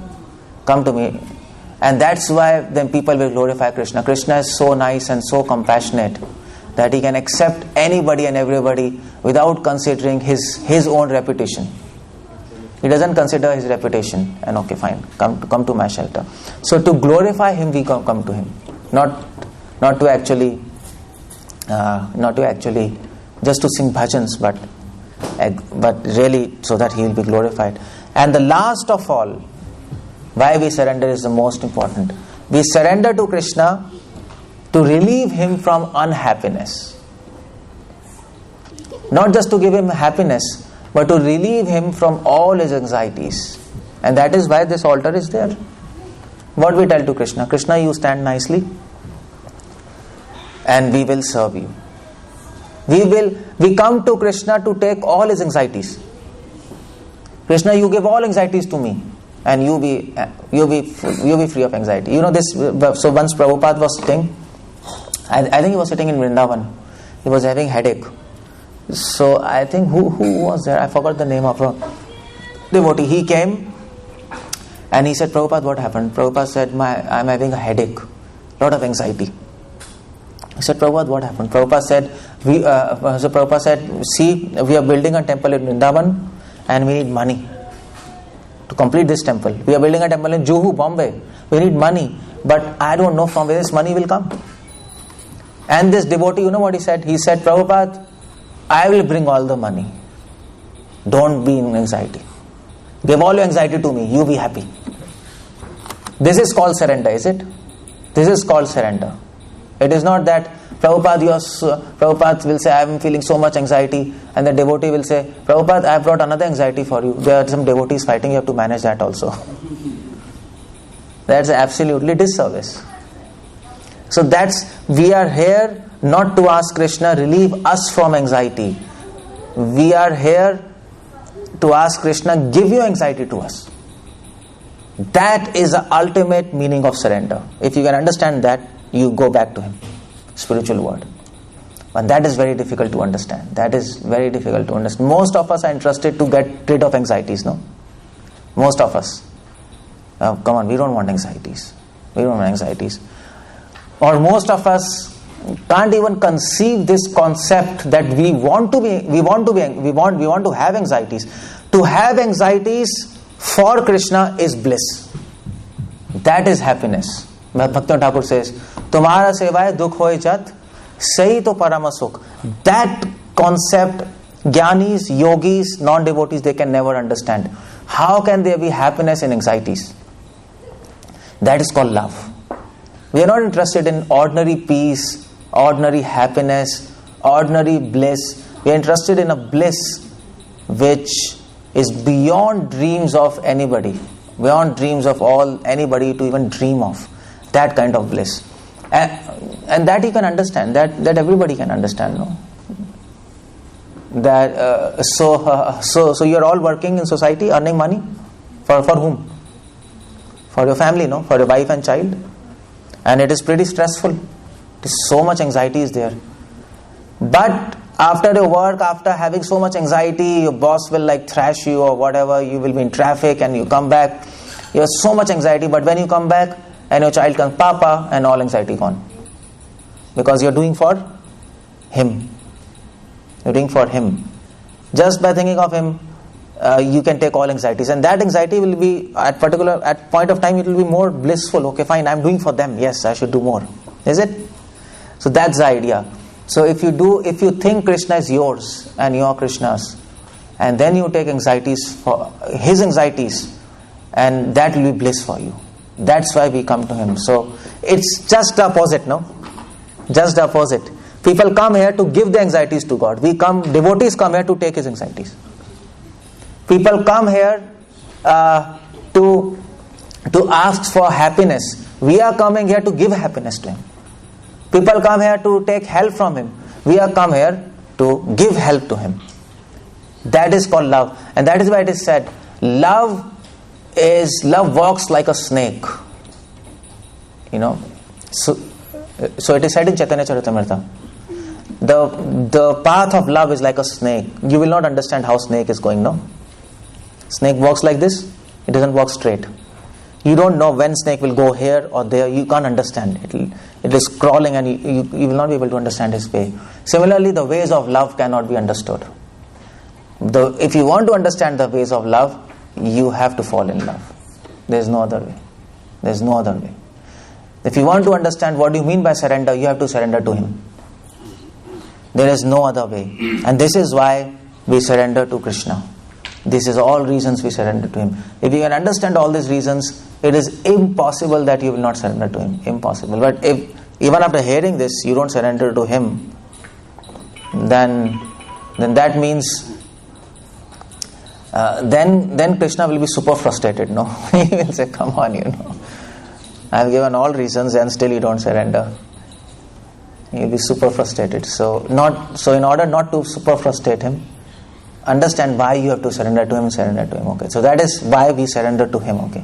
Come to me. And that's why then people will glorify Krishna. Krishna is so nice and so compassionate that he can accept anybody and everybody without considering his own reputation. He doesn't consider his reputation. And okay, fine, come to my shelter. So to glorify him, we come to him. Not to actually just to sing bhajans, but really so that he will be glorified. And the last of all, why we surrender is the most important. We surrender to Krishna to relieve him from unhappiness. Not just to give him happiness, but to relieve him from all his anxieties. And that is why this altar is there. What we tell to Krishna? Krishna, you stand nicely and we will serve you. We come to Krishna to take all his anxieties. Krishna, you give all anxieties to me and you be free of anxiety. You know this. So once Prabhupada was sitting, I think he was sitting in Vrindavan. He was having headache. So I think who was there? I forgot the name of a devotee. He came and he said, Prabhupada, what happened? Prabhupada said, I'm having a headache, lot of anxiety. He said, Prabhupada, what happened? Prabhupada said, see, we are building a temple in Vrindavan and we need money to complete this temple. We are building a temple in Juhu, Bombay. We need money, but I don't know from where this money will come. And this devotee, you know what he said? He said, Prabhupada, I will bring all the money. Don't be in anxiety. Give all your anxiety to me. You be happy. This is called surrender, is it? This is called surrender. It is not that Prabhupada will say, I am feeling so much anxiety, and the devotee will say, Prabhupada, I have brought another anxiety for you. There are some devotees fighting, you have to manage that also. That's absolutely disservice. So we are here not to ask Krishna, relieve us from anxiety. We are here to ask Krishna, give your anxiety to us. That is the ultimate meaning of surrender. If you can understand that, you go back to Him. Spiritual word. But that is very difficult to understand. That is very difficult to understand. Most of us are interested to get rid of anxieties, no? Most of us. Come on, we don't want anxieties. We don't want anxieties. Or most of us can't even conceive this concept that we want to have anxieties. To have anxieties for Krishna is bliss. That is happiness. Bhaktivinoda Thakur says, Tumhara sevaye dukh hoye jat, sahi to parama sukh. That concept, jnanis, yogis, non-devotees, they can never understand. How can there be happiness in anxieties? That is called love. We are not interested in ordinary peace, ordinary happiness, ordinary bliss. We are interested in a bliss which is beyond dreams of anybody, beyond dreams of anybody to even dream of. That kind of bliss. And that you can understand, that everybody can understand, no? That so you are all working in society, earning money for whom? For your family, no? For your wife and child. And it is pretty stressful. So much anxiety is there. But after your work, after having so much anxiety, your boss will thrash you or whatever, you will be in traffic and you come back, you have so much anxiety, but when you come back and your child comes, Papa, and all anxiety gone. Because you're doing for Him. You're doing for Him. Just by thinking of Him, you can take all anxieties. And that anxiety will be, at point of time, it will be more blissful. Okay, fine, I'm doing for them. Yes, I should do more. Is it? So that's the idea. So if you think Krishna is yours and you are Krishna's, and then you take anxieties for His anxieties, and that will be bliss for you. That's why we come to Him. So it's just the opposite, no? Just the opposite. People come here to give the anxieties to God. Devotees come here to take His anxieties. People come here to ask for happiness. We are coming here to give happiness to Him. People come here to take help from Him. We are come here to give help to Him. That is called love. And that is why it is said, love walks like a snake. So it is said in Chaitanya Charitamrita, the path of love is like a snake. You will not understand how snake is going, no? Snake walks like this, it doesn't walk straight. You don't know when snake will go here or there. You can't understand. It is crawling and you will not be able to understand his way. Similarly, the ways of love cannot be understood. If you want to understand the ways of love, you have to fall in love. There is no other way. There is no other way. If you want to understand what you mean by surrender, you have to surrender to Him. There is no other way. And this is why we surrender to Krishna. This is all reasons we surrender to Him. If you can understand all these reasons, it is impossible that you will not surrender to Him. Impossible. But if even after hearing this, you don't surrender to Him, then that means then Krishna will be super frustrated. No, he will say, "Come on, I have given all reasons and still you don't surrender." He will be super frustrated. So in order not to super frustrate Him, understand why you have to surrender to Him. Surrender to Him. Okay. So that is why we surrender to Him. Okay.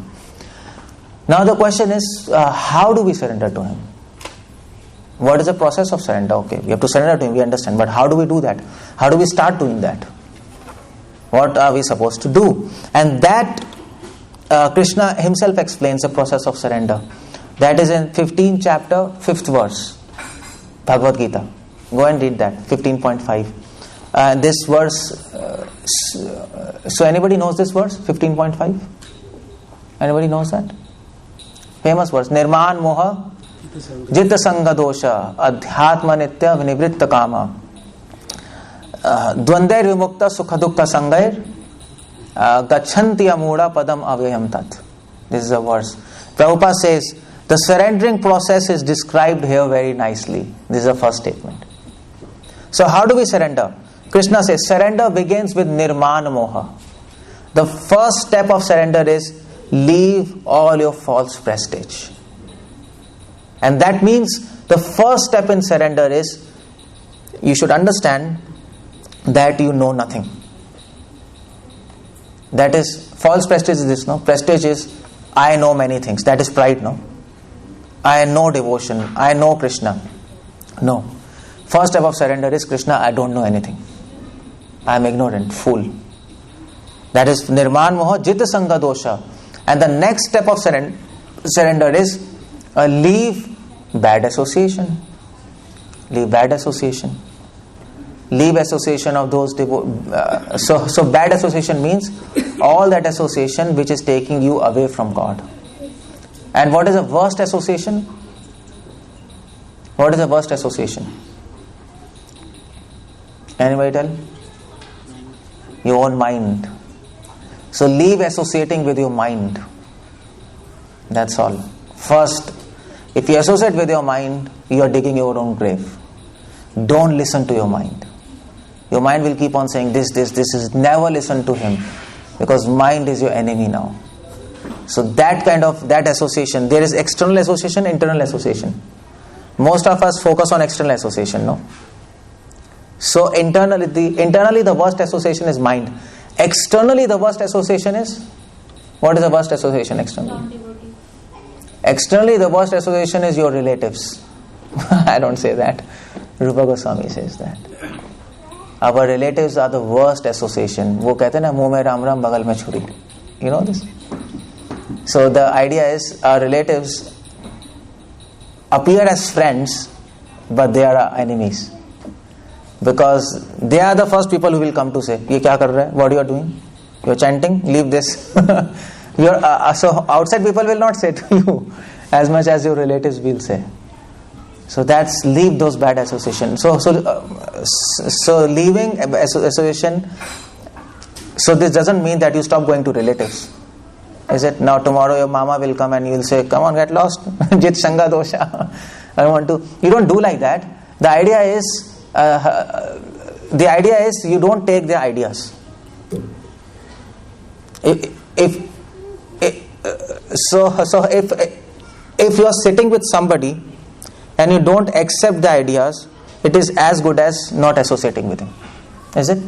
Now the question is, how do we surrender to Him? What is the process of surrender? Okay, we have to surrender to Him. We understand, but how do we do that? How do we start doing that? What are we supposed to do? And that Krishna Himself explains the process of surrender. That is in 15th chapter, 5th verse, Bhagavad Gita. Go and read that, 15.5. This verse, so anybody knows this verse, 15.5? Anybody knows that? Famous verse. Nirman moha jita sanga dosha adhyatma nitya vinivritta kama Dvandvair vimukta sukha dukkha sangair gachanti amura padam avyayam tat. This is a verse. Prabhupada says, the surrendering process is described here very nicely. This is the first statement. So how do we surrender? Krishna says, surrender begins with nirman moha. The first step of surrender is leave all your false prestige. And that means the first step in surrender is you should understand that you know nothing. That is, false prestige is this, no? Prestige is, I know many things. That is pride, no? I know devotion. I know Krishna. No. First step of surrender is, Krishna, I don't know anything. I am ignorant, fool. That is nirman moha jita sangha dosha. And the next step of surrender is leave bad association. Leave bad association. Leave association of those so bad association means all that association which is taking you away from God. And what is the worst association? What is the worst association? Anybody tell? Your own mind. So leave associating with your mind. That's all. First, if you associate with your mind, you are digging your own grave. Don't listen to your mind. Your mind will keep on saying this is. Never listen to him, because mind is your enemy now. So that association, there is external association, internal association. Most of us focus on external association, no? So internally the worst association is mind. Externally the worst association is, what is the worst association externally? Externally the worst association is your relatives. I don't say that. Rupa Goswami says that. Our relatives are the worst association. वो कहते हैं ना, मुंह में राम राम बगल में छुरी. You know this? So the idea is, our relatives appear as friends, but they are our enemies. Because they are the first people who will come to say, ये क्या कर रहा है? What you are doing? You are chanting? Leave this. So outside people will not say to you as much as your relatives will say. So that's, leave those bad associations. So leaving association. So this doesn't mean that you stop going to relatives. Is it? Now tomorrow your mama will come and you will say, come on, get lost. Jit Sangha Dosha. I want to. You don't do like that. The idea is you don't take their ideas. If you are sitting with somebody and you don't accept the ideas, it is as good as not associating with him. Is it?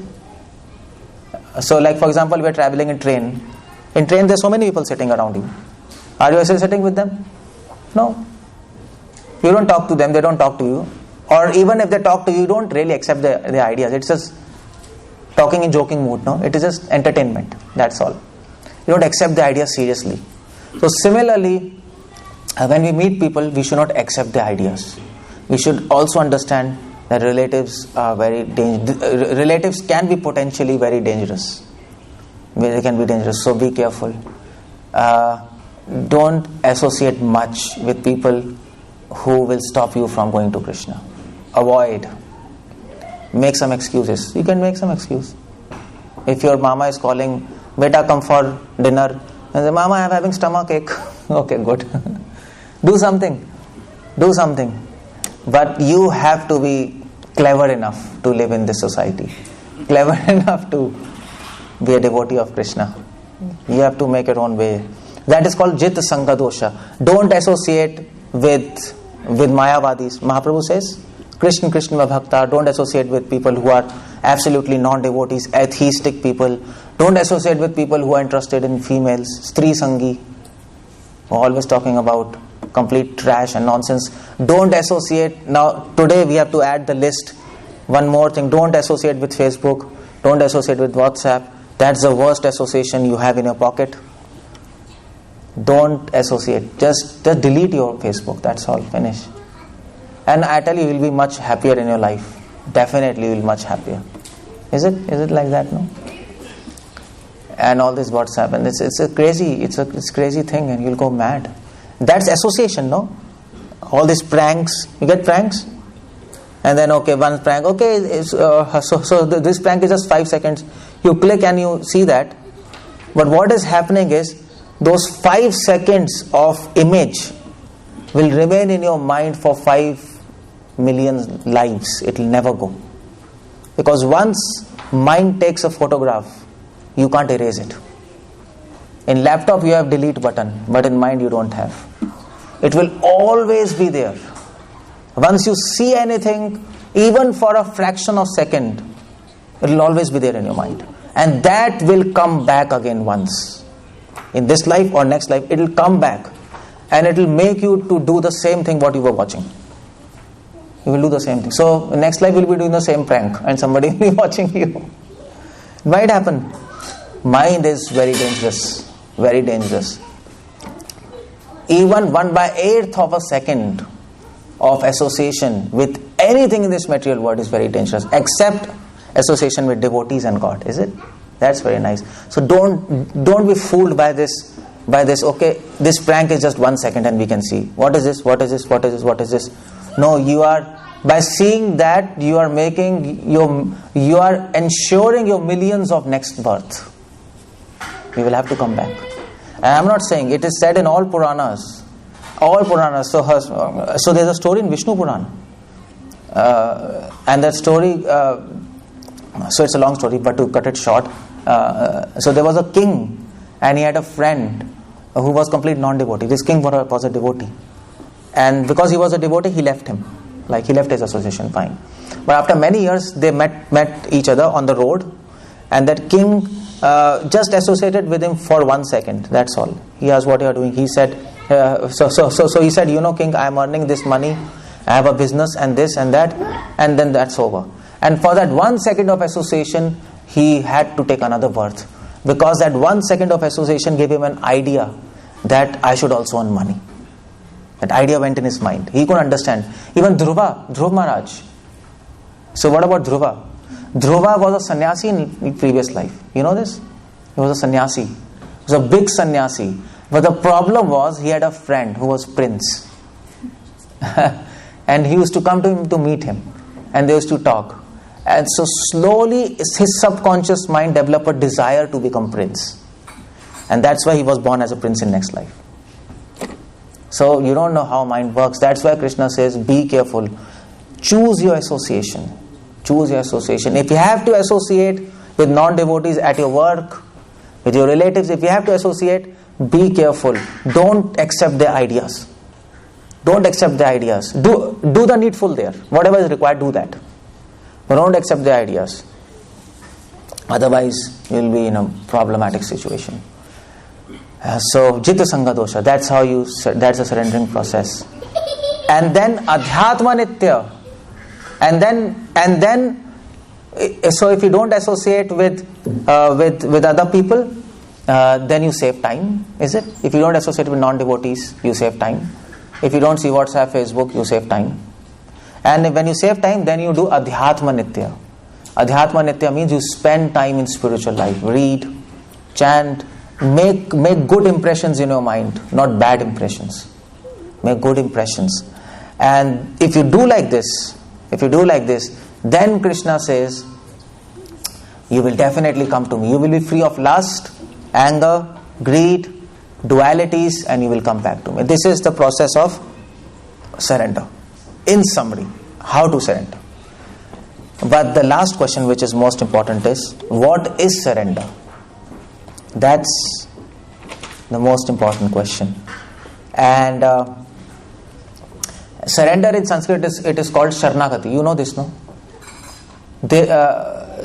So like for example, we are traveling in train. In train there are so many people sitting around you. Are you associating with them? No. You don't talk to them, they don't talk to you. Or even if they talk to you, you don't really accept their ideas. It's just talking in joking mood, no? It is just entertainment. That's all. You don't accept the ideas seriously. So similarly, when we meet people, we should not accept the ideas. We should also understand that relatives are very dangerous. Relatives can be potentially very dangerous. They can be dangerous. So be careful. Don't associate much with people who will stop you from going to Krishna. Avoid. Make some excuses. You can make some excuse. If your mama is calling, beta come for dinner, and say, mama, I am having stomach ache. Okay, good. Do something. But you have to be clever enough to live in this society. Clever enough to be a devotee of Krishna. You have to make your own way. That is called Jit Sangha Dosha. Don't associate with Mayavadis. Mahaprabhu says, Krishna Bhakta. Don't associate with people who are absolutely non-devotees, atheistic people. Don't associate with people who are interested in females, Stri Sangi, always talking about complete trash and nonsense. Don't associate. Now today we have to add the list. One more thing, don't associate with Facebook, don't associate with WhatsApp. That's the worst association you have in your pocket. Don't associate. Just delete your Facebook. That's all. Finish. And I tell you, you will be much happier in your life. Definitely you will be much happier. Is it like that? No? And all this WhatsApp, and it's a crazy thing, and you'll go mad. That's association, no? All these pranks. You get pranks? And then, okay, one prank, okay, this prank is just 5 seconds. You click and you see that. But what is happening is, those 5 seconds of image will remain in your mind for 5 million lives. It will never go. Because once mind takes a photograph, you can't erase it. In laptop you have delete button, but in mind you don't have. It will always be there. Once you see anything, even for a fraction of second, it will always be there in your mind. And that will come back again once. In this life or next life, it will come back. And it will make you to do the same thing what you were watching. You will do the same thing. So, next life you will be doing the same prank and somebody will be watching you. It might happen. Mind is very dangerous. Very dangerous. Even 1/8 of a second of association with anything in this material world is very dangerous, except association with devotees and God, is it? That's very nice. So don't be fooled by this. Okay, this prank is just 1 second and we can see what is this. No, you are, by seeing that, you are ensuring your millions of next birth. We will have to come back. And I'm not saying, it is said in all Puranas. So there's a story in Vishnu Puran. And that story, so it's a long story, but to cut it short, so there was a king and he had a friend who was complete non-devotee. This king was a devotee. And because he was a devotee, he left him. Like, he left his association, fine. But after many years, they met each other on the road, and that king just associated with him for 1 second. That's all. He asked, what you are doing? He said, so he said, king, I am earning this money, I have a business and this and that, and then that's over. And for that 1 second of association, he had to take another birth, because that 1 second of association gave him an idea that I should also earn money. That idea went in his mind. He could understand. Even Dhruva Maharaj. So what about Dhruva? Dhruva was a sannyasi in previous life. You know this? He was a sannyasi. He was a big sannyasi. But the problem was, he had a friend who was prince. And he used to come to him to meet him. And they used to talk. And so slowly his subconscious mind developed a desire to become prince. And that's why he was born as a prince in next life. So you don't know how mind works. That's why Krishna says, be careful. Choose your association. Choose your association. If you have to associate with non-devotees at your work, with your relatives, if you have to associate, be careful. Don't accept their ideas. Don't accept their ideas. Do the needful there. Whatever is required, do that. But don't accept their ideas. Otherwise, you will be in a problematic situation. So, Jitta Sangha Dosha, that's a surrendering process. And then Adhyatma Nitya. And then, so if you don't associate with other people, then you save time, is it? If you don't associate with non-devotees, you save time. If you don't see WhatsApp, Facebook, you save time. And when you save time, then you do Adhyatma Nitya. Adhyatma Nitya means you spend time in spiritual life. Read, chant, make good impressions in your mind, not bad impressions. Make good impressions. And if you do like this, then Krishna says, you will definitely come to me. You will be free of lust, anger, greed, dualities, and you will come back to me. This is the process of surrender. In summary, how to surrender. But the last question, which is most important, is what is surrender? That's the most important question. And surrender in Sanskrit is called Sharanagati. You know this, no?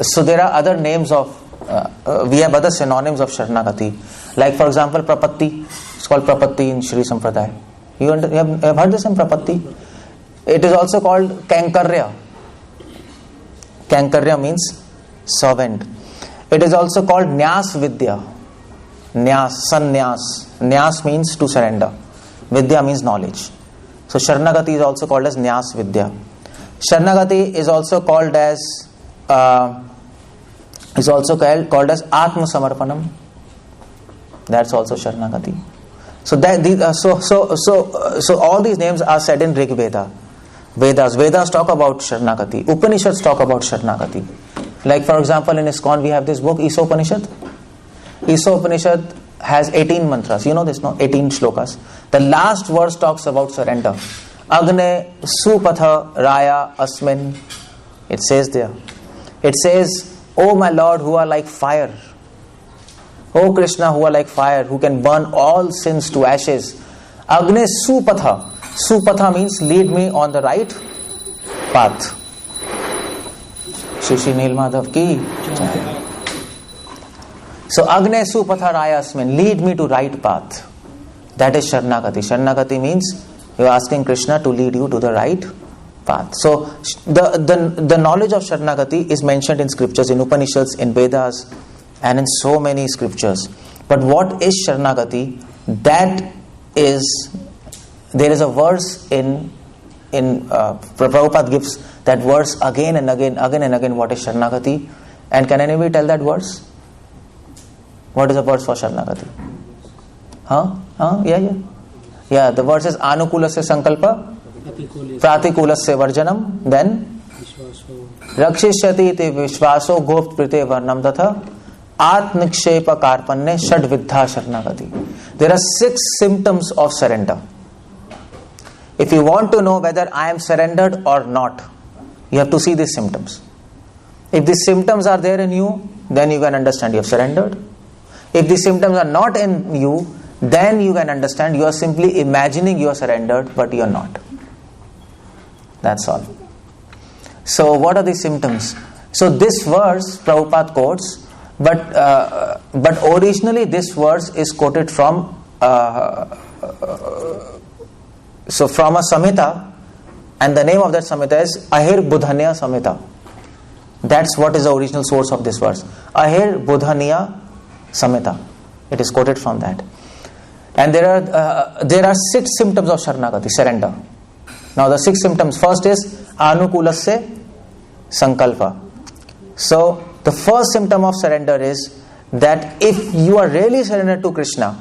So there are other names of, we have other synonyms of Sharanagati. Like for example, Prapatti. It's called Prapatti in Shri Sampradaya. You have heard this in Prapatti? It is also called Kankarya. Kankarya means servant. It is also called Nyas Vidya. Nyas, sannyas. Nyas means to surrender. Vidya means knowledge. So Sharanagati is also called as Nyas Vidya. Sharanagati is also called as Atma Samarpanam. That's also Sharanagati. So all these names are said in Rig Veda. Vedas talk about Sharanagati. Upanishads talk about Sharanagati. Like for example, in ISKCON we have this book, 𝗖𝗄𝗪𝗓. 𝗖𝗄𝗪𝗓 has 18 mantras. You know this, no? 18 shlokas. The last verse talks about surrender. Agne supatha raya asmin. It says there. It says, "O my Lord, who are like fire. O Krishna, who are like fire, who can burn all sins to ashes. Agne supatha." Supatha means lead me on the right path. Shri Nil Madhav ki jai. So Agne supatha rayasmin, lead me to right path. That is Sharanagati. Sharanagati means you are asking Krishna to lead you to the right path. So the knowledge of Sharanagati is mentioned in scriptures, in Upanishads, in Vedas, and in so many scriptures. But what is Sharanagati? There is a verse in Prabhupada gives that verse again and again, what is Sharanagati. And can anybody tell that verse? What is the verse for Sharanagati? Yeah, the verse is Anukulasya Sankalpa Pratikulasya Varjanam, then Rakshishyati iti Vishvaso Gopt Prite Varnam Tatha Atnikshepa Karpanne Shadvidha Sharanagati. There are 6 symptoms of surrender. If you want to know whether I am surrendered or not, you have to see these symptoms. If these symptoms are there in you, then you can understand you have surrendered. If these symptoms are not in you, then you can understand you are simply imagining you are surrendered, but you are not. That's all. So what are these symptoms? So this verse Prabhupada quotes, but originally this verse is quoted from a Samhita, and the name of that Samhita is 𝗪 Samhita. That's what is the original source of this verse. 𝗪 Samhita. It is quoted from that. And there are 6 symptoms of Sharanagati, surrender. Now the 6 symptoms. First is Anukulasya Sankalpa. So the first symptom of surrender is that if you are really surrendered to Krishna,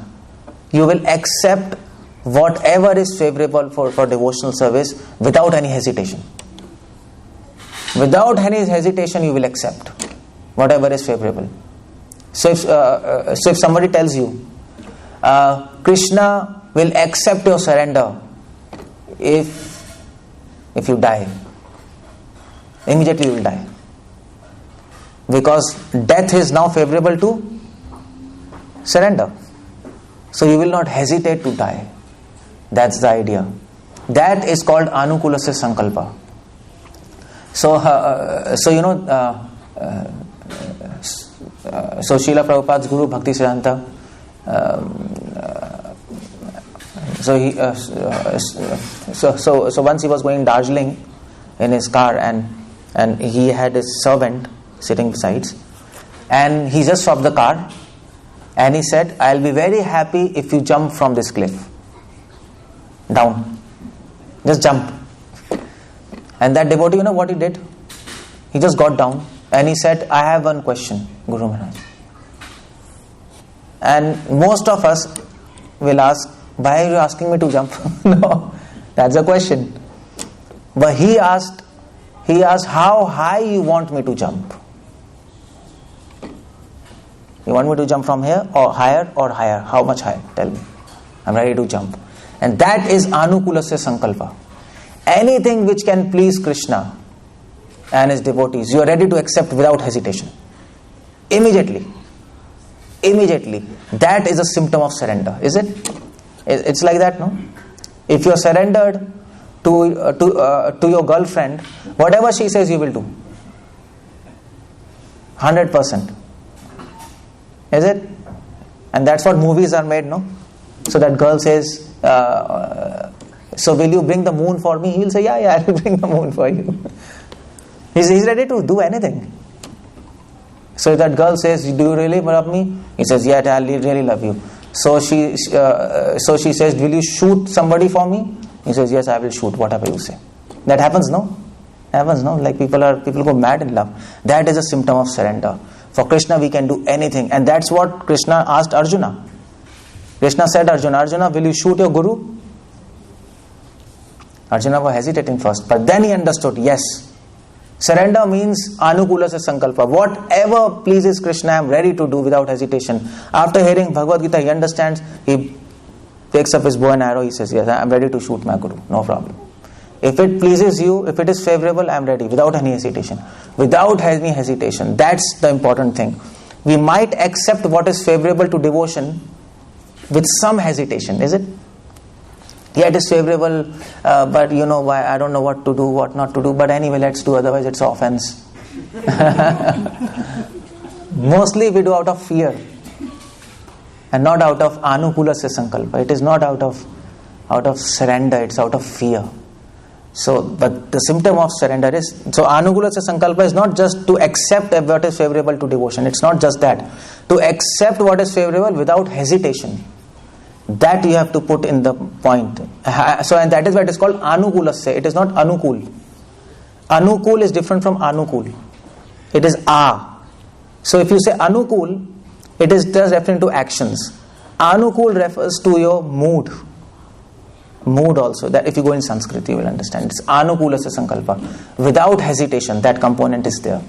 you will accept whatever is favorable for devotional service without any hesitation. Without any hesitation, you will accept whatever is favorable. So if somebody tells you, Krishna will accept your surrender if you die, immediately you will die. Because death is now favorable to surrender. So you will not hesitate to die. That's the idea. That is called Anukulasya Sankalpa. So Srila Prabhupada's Guru Bhaktivedanta, so once he was going Darjeeling in his car, and he had his servant sitting beside, and he just stopped the car and he said, "I'll be very happy if you jump from this cliff down. Just jump." And that devotee, you know what he did? He just got down and he said, "I have one question, Guru Maharaj." And most of us will ask, "Why are you asking me to jump?" No, that's a question. But he asked, "How high you want me to jump? You want me to jump from here or higher or higher? How much higher? Tell me. I'm ready to jump." And that is Anukulasya Sankalpa. Anything which can please Krishna and his devotees, you are ready to accept without hesitation. Immediately. That is a symptom of surrender, is it? It's like that, no? If you are surrendered to your girlfriend, whatever she says you will do. 100%. Is it? And that's what movies are made, no? So that girl says, "So will you bring the moon for me?" He will say, yeah, I will bring the moon for you. He's ready to do anything. So if that girl says, "Do you really love me?" He says, "Yeah, I really love you." So she says, "Will you shoot somebody for me?" He says, "Yes, I will shoot whatever you say." That happens, no? Like people go mad in love. That is a symptom of surrender. For Krishna we can do anything, and that's what Krishna asked Arjuna. Krishna said, Arjuna, "Will you shoot your guru?" Arjuna was hesitating first, but then he understood, yes, surrender means anukula se sankalpa. Whatever pleases Krishna, I am ready to do without hesitation. After hearing Bhagavad Gita, he understands, he takes up his bow and arrow, he says, yes, I am ready to shoot my Guru, no problem. If it pleases you, if it is favorable, I am ready, without any hesitation. Without any hesitation. That's the important thing. We might accept what is favorable to devotion with some hesitation, is it? Yeah, it is favorable, but you know why, I don't know what to do, what not to do, but anyway, let's do, otherwise it's offense. Mostly we do out of fear and not out of anukula se sankalpa. It is not out of surrender, it's out of fear. So, but the symptom of surrender is, so anukula se sankalpa is not just to accept what is favorable to devotion, it's not just that. To accept what is favorable without hesitation. That you have to put in the point. So, and that is why it is called anukulasya. It is not anukul. Anukul is different from anukul. It is a. So, if you say anukul, it is just referring to actions. Anukul refers to your mood. Mood also. That if you go in Sanskrit, you will understand. It's anukulasya sankalpa. Without hesitation, that component is there.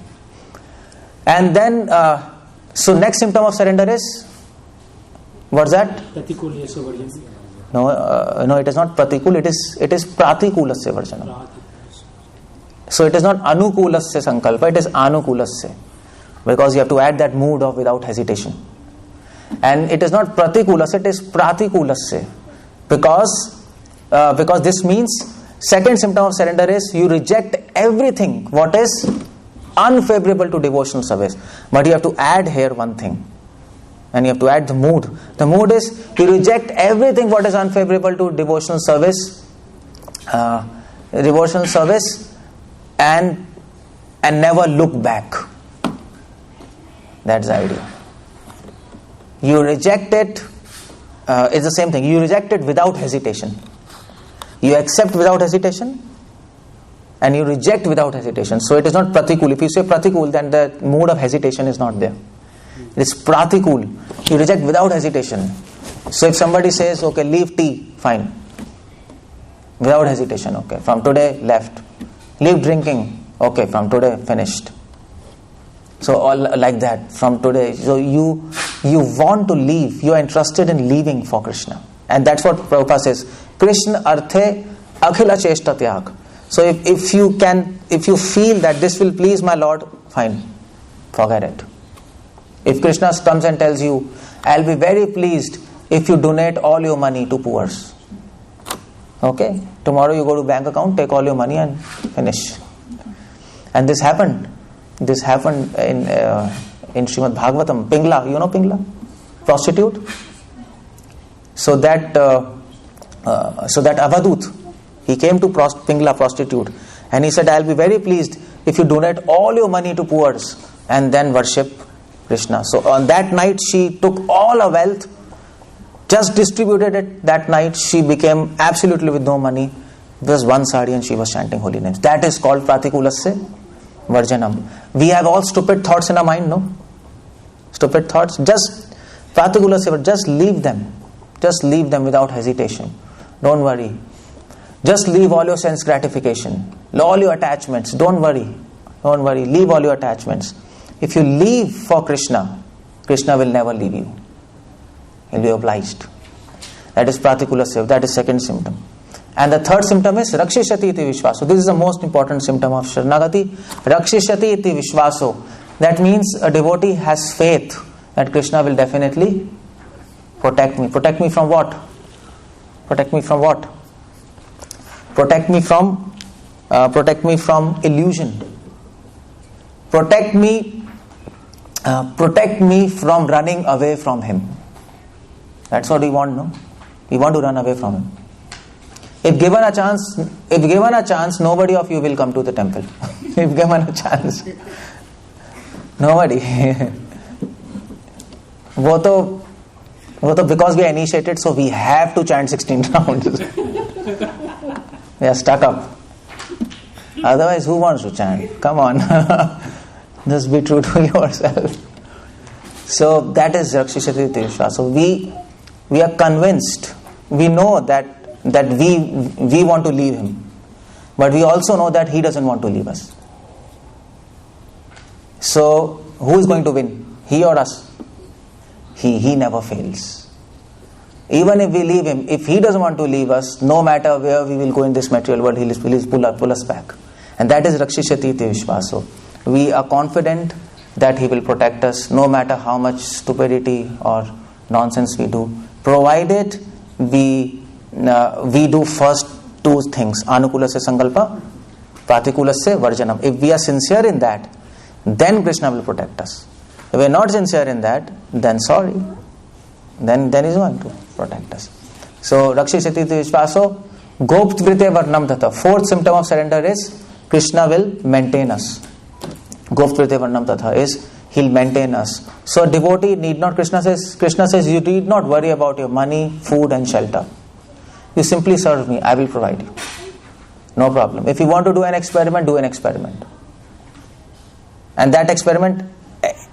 And then, so next symptom of surrender is, what's that? No, it is not pratikul, it is pratikulasya varjanam. So it is not anukulasya sankalpa, it is anukulasya. Because you have to add that mood of without hesitation. And it is not pratikulasya, it is pratikulasya. Because this means, second symptom of surrender is you reject everything what is unfavorable to devotional service. But you have to add here one thing. And you have to add the mood. The mood is you reject everything what is unfavorable to devotional service, and never look back. That's the idea. You reject it. It's the same thing. You reject it without hesitation. You accept without hesitation, and you reject without hesitation. So it is not pratikul. If you say pratikul, then the mood of hesitation is not there. It is pratikul. You reject without hesitation. So if somebody says, okay, leave tea, fine. Without hesitation, okay. From today, left. Leave drinking, okay. From today, finished. So all like that. From today, so you want to leave. You are interested in leaving for Krishna, and that's what Prabhupada says. Krishna arthe akhila cheshta tyag. So if you feel that this will please my Lord, fine, forget it. If Krishna comes and tells you, I'll be very pleased if you donate all your money to poor. Okay? Tomorrow you go to bank account, take all your money and finish. And this happened. This happened in Srimad Bhagavatam. Pingla, you know Pingla? Prostitute. So that Avadut, he came to Pingla prostitute, and he said, I'll be very pleased if you donate all your money to poor and then worship Krishna. So on that night she took all her wealth, just distributed it that night. She became absolutely with no money, just one sari, and she was chanting holy names. That is called pratikulasya varjanam. We have all stupid thoughts in our mind, no? Stupid thoughts. Just pratikulasya, just leave them. Just leave them without hesitation. Don't worry. Just leave all your sense gratification, all your attachments. Don't worry. Don't worry. Leave all your attachments. If you leave for Krishna, Krishna will never leave you. He'll be obliged. That is pratikulasya. That is second symptom. And the third symptom is rakshishati iti vishvaso. This is the most important symptom of Sharanagati. Rakshishati iti vishvaso. That means a devotee has faith that Krishna will definitely protect me. Protect me from what? Protect me from what? Protect me from illusion. Protect me from running away from him. That's what we want, no? We want to run away from him. If given a chance, nobody of you will come to the temple. If given a chance, nobody. Because we are initiated, so we have to chant 16 rounds. We are stuck up. Otherwise, who wants to chant? Come on. Just be true to yourself. So that is Rakshishati Tirshva. So we are convinced, we know that we want to leave him. But we also know that He doesn't want to leave us. So, who is going to win? He or us? He never fails. Even if we leave Him, if He doesn't want to leave us, no matter where we will go in this material world, He will pull us back. And that is Rakshishati iti Vishwaso. We are confident that He will protect us no matter how much stupidity or nonsense we do, provided we do first two things, Anukula se Sankalpa, Pratikula se Varjanam. If we are sincere in that, then Krishna will protect us. If we are not sincere in that, then sorry, then He is going to protect us. So, Rakshishati iti Vishwaso, Goptvrite Varnam Tata. Fourth symptom of surrender is Krishna will maintain us. Goptvrite Varnam Tata is He will maintain us. So a devotee need not, Krishna says, you need not worry about your money, food and shelter. You simply serve me, I will provide you. No problem. If you want to do an experiment, do an experiment. And that experiment,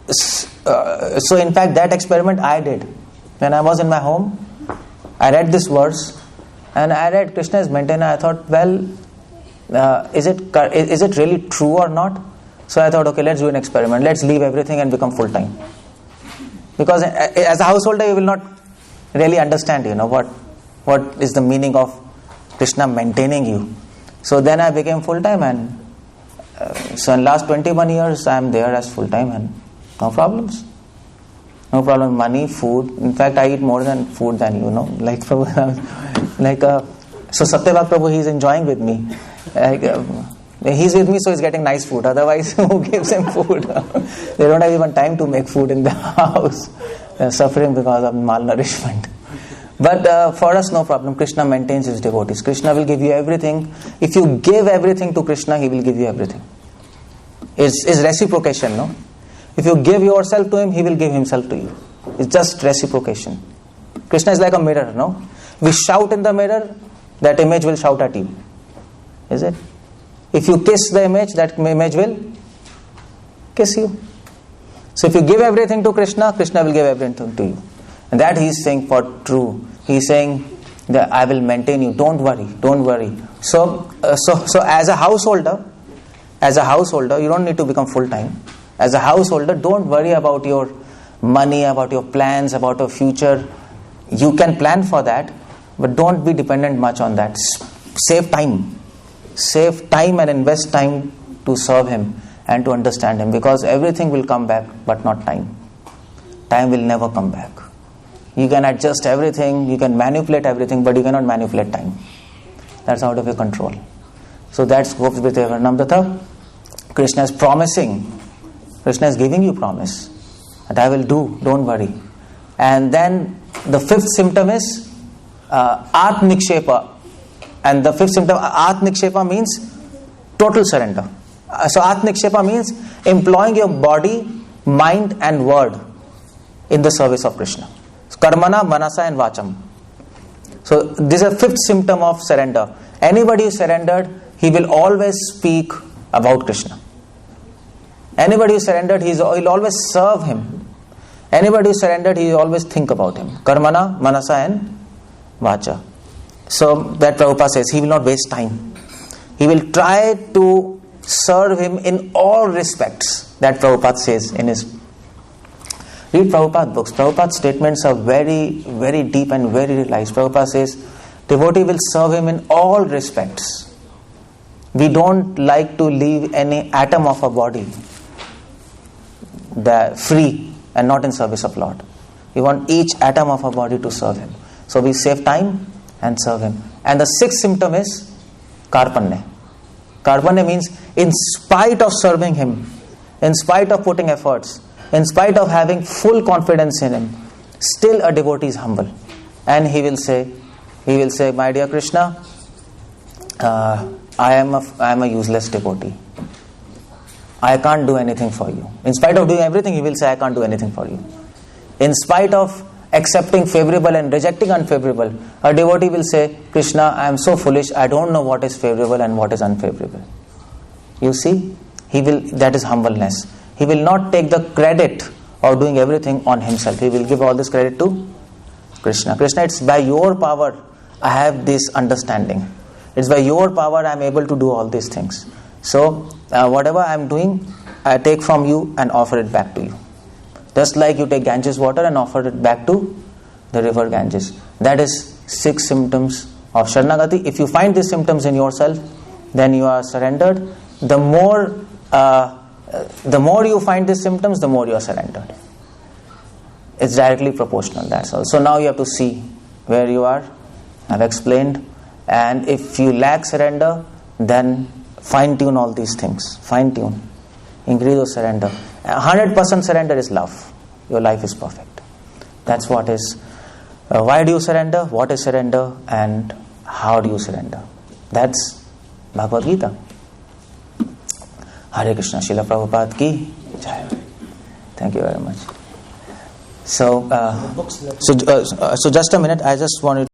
so in fact that experiment I did. When I was in my home, I read this verse and I read Krishna is maintainer. I thought, well, is it really true or not? So I thought, okay, let's do an experiment. Let's leave everything and become full-time. Because as a householder, you will not really understand, what is the meaning of Krishna maintaining you. So then I became full-time, and so in last 21 years, I am there as full-time, and no problems. No problem. Money, food. In fact, I eat more than food than you. Like Prabhu, so Satyavak Prabhu, he is enjoying with me. He's with me, so he's getting nice food. Otherwise, who gives him food? They don't have even time to make food in the house. They're suffering because of malnourishment. But for us, no problem. Krishna maintains His devotees. Krishna will give you everything. If you give everything to Krishna, He will give you everything. It's reciprocation, no? If you give yourself to Him, He will give Himself to you. It's just reciprocation. Krishna is like a mirror, no? We shout in the mirror, that image will shout at you. Is it? If you kiss the image, that image will kiss you. So if you give everything to Krishna, Krishna will give everything to you. And that He is saying for true. He is saying that I will maintain you. Don't worry. So as a householder, you don't need to become full-time. As a householder, don't worry about your money, about your plans, about your future. You can plan for that, but don't be dependent much on that. Save time. Save time and invest time to serve Him and to understand Him, because everything will come back, but not time. Time will never come back. You can adjust everything, you can manipulate everything, but you cannot manipulate time. That's out of your control. So that's Goptvrite Varnam Tata. Krishna is promising. Krishna is giving you promise that I will do, don't worry. And then the fifth symptom is Atnikshepa. And the fifth symptom, Atnikshepa, means total surrender. So Atnikshepa means employing your body, mind and word in the service of Krishna. Karmana, Manasa and Vacham. So this is a fifth symptom of surrender. Anybody who is surrendered, he will always speak about Krishna. Anybody who is surrendered, he will always serve Him. Anybody who is surrendered, he will always think about Him. Karmana, Manasa and Vacha. So that Prabhupada says, he will not waste time. He will try to serve Him in all respects. That Prabhupada says in his... Read Prabhupada books. Prabhupada's statements are very, very deep and very realized. Prabhupada says, devotee will serve Him in all respects. We don't like to leave any atom of our body free and not in service of Lord. We want each atom of our body to serve Him. So we save time and serve Him. And the sixth symptom is Karpanya. Karpanya means in spite of serving Him, in spite of putting efforts, in spite of having full confidence in Him, still a devotee is humble. And he will say, my dear Krishna, I am a useless devotee. I can't do anything for you. In spite of doing everything, he will say, I can't do anything for you. In spite of accepting favorable and rejecting unfavorable, a devotee will say, Krishna, I am so foolish, I don't know what is favorable and what is unfavorable. You see, that is humbleness. He will not take the credit of doing everything on himself. He will give all this credit to Krishna. Krishna, it's by your power I have this understanding. It's by your power I am able to do all these things. So whatever I am doing, I take from you and offer it back to you. Just like you take Ganges water and offer it back to the river Ganges. That is 6 symptoms of Sharanagati. If you find these symptoms in yourself, then you are surrendered. The more you find these symptoms, the more you are surrendered. It's directly proportional, that's all. So now you have to see where you are. I've explained. And if you lack surrender, then fine-tune all these things. Fine-tune. Increase your surrender. 100% surrender is love. Your life is perfect. That's what is. Why do you surrender? What is surrender? And how do you surrender? That's Bhagavad Gita. Hare Krishna. Srila Prabhupada ki jai. Thank you very much. So just a minute. I just wanted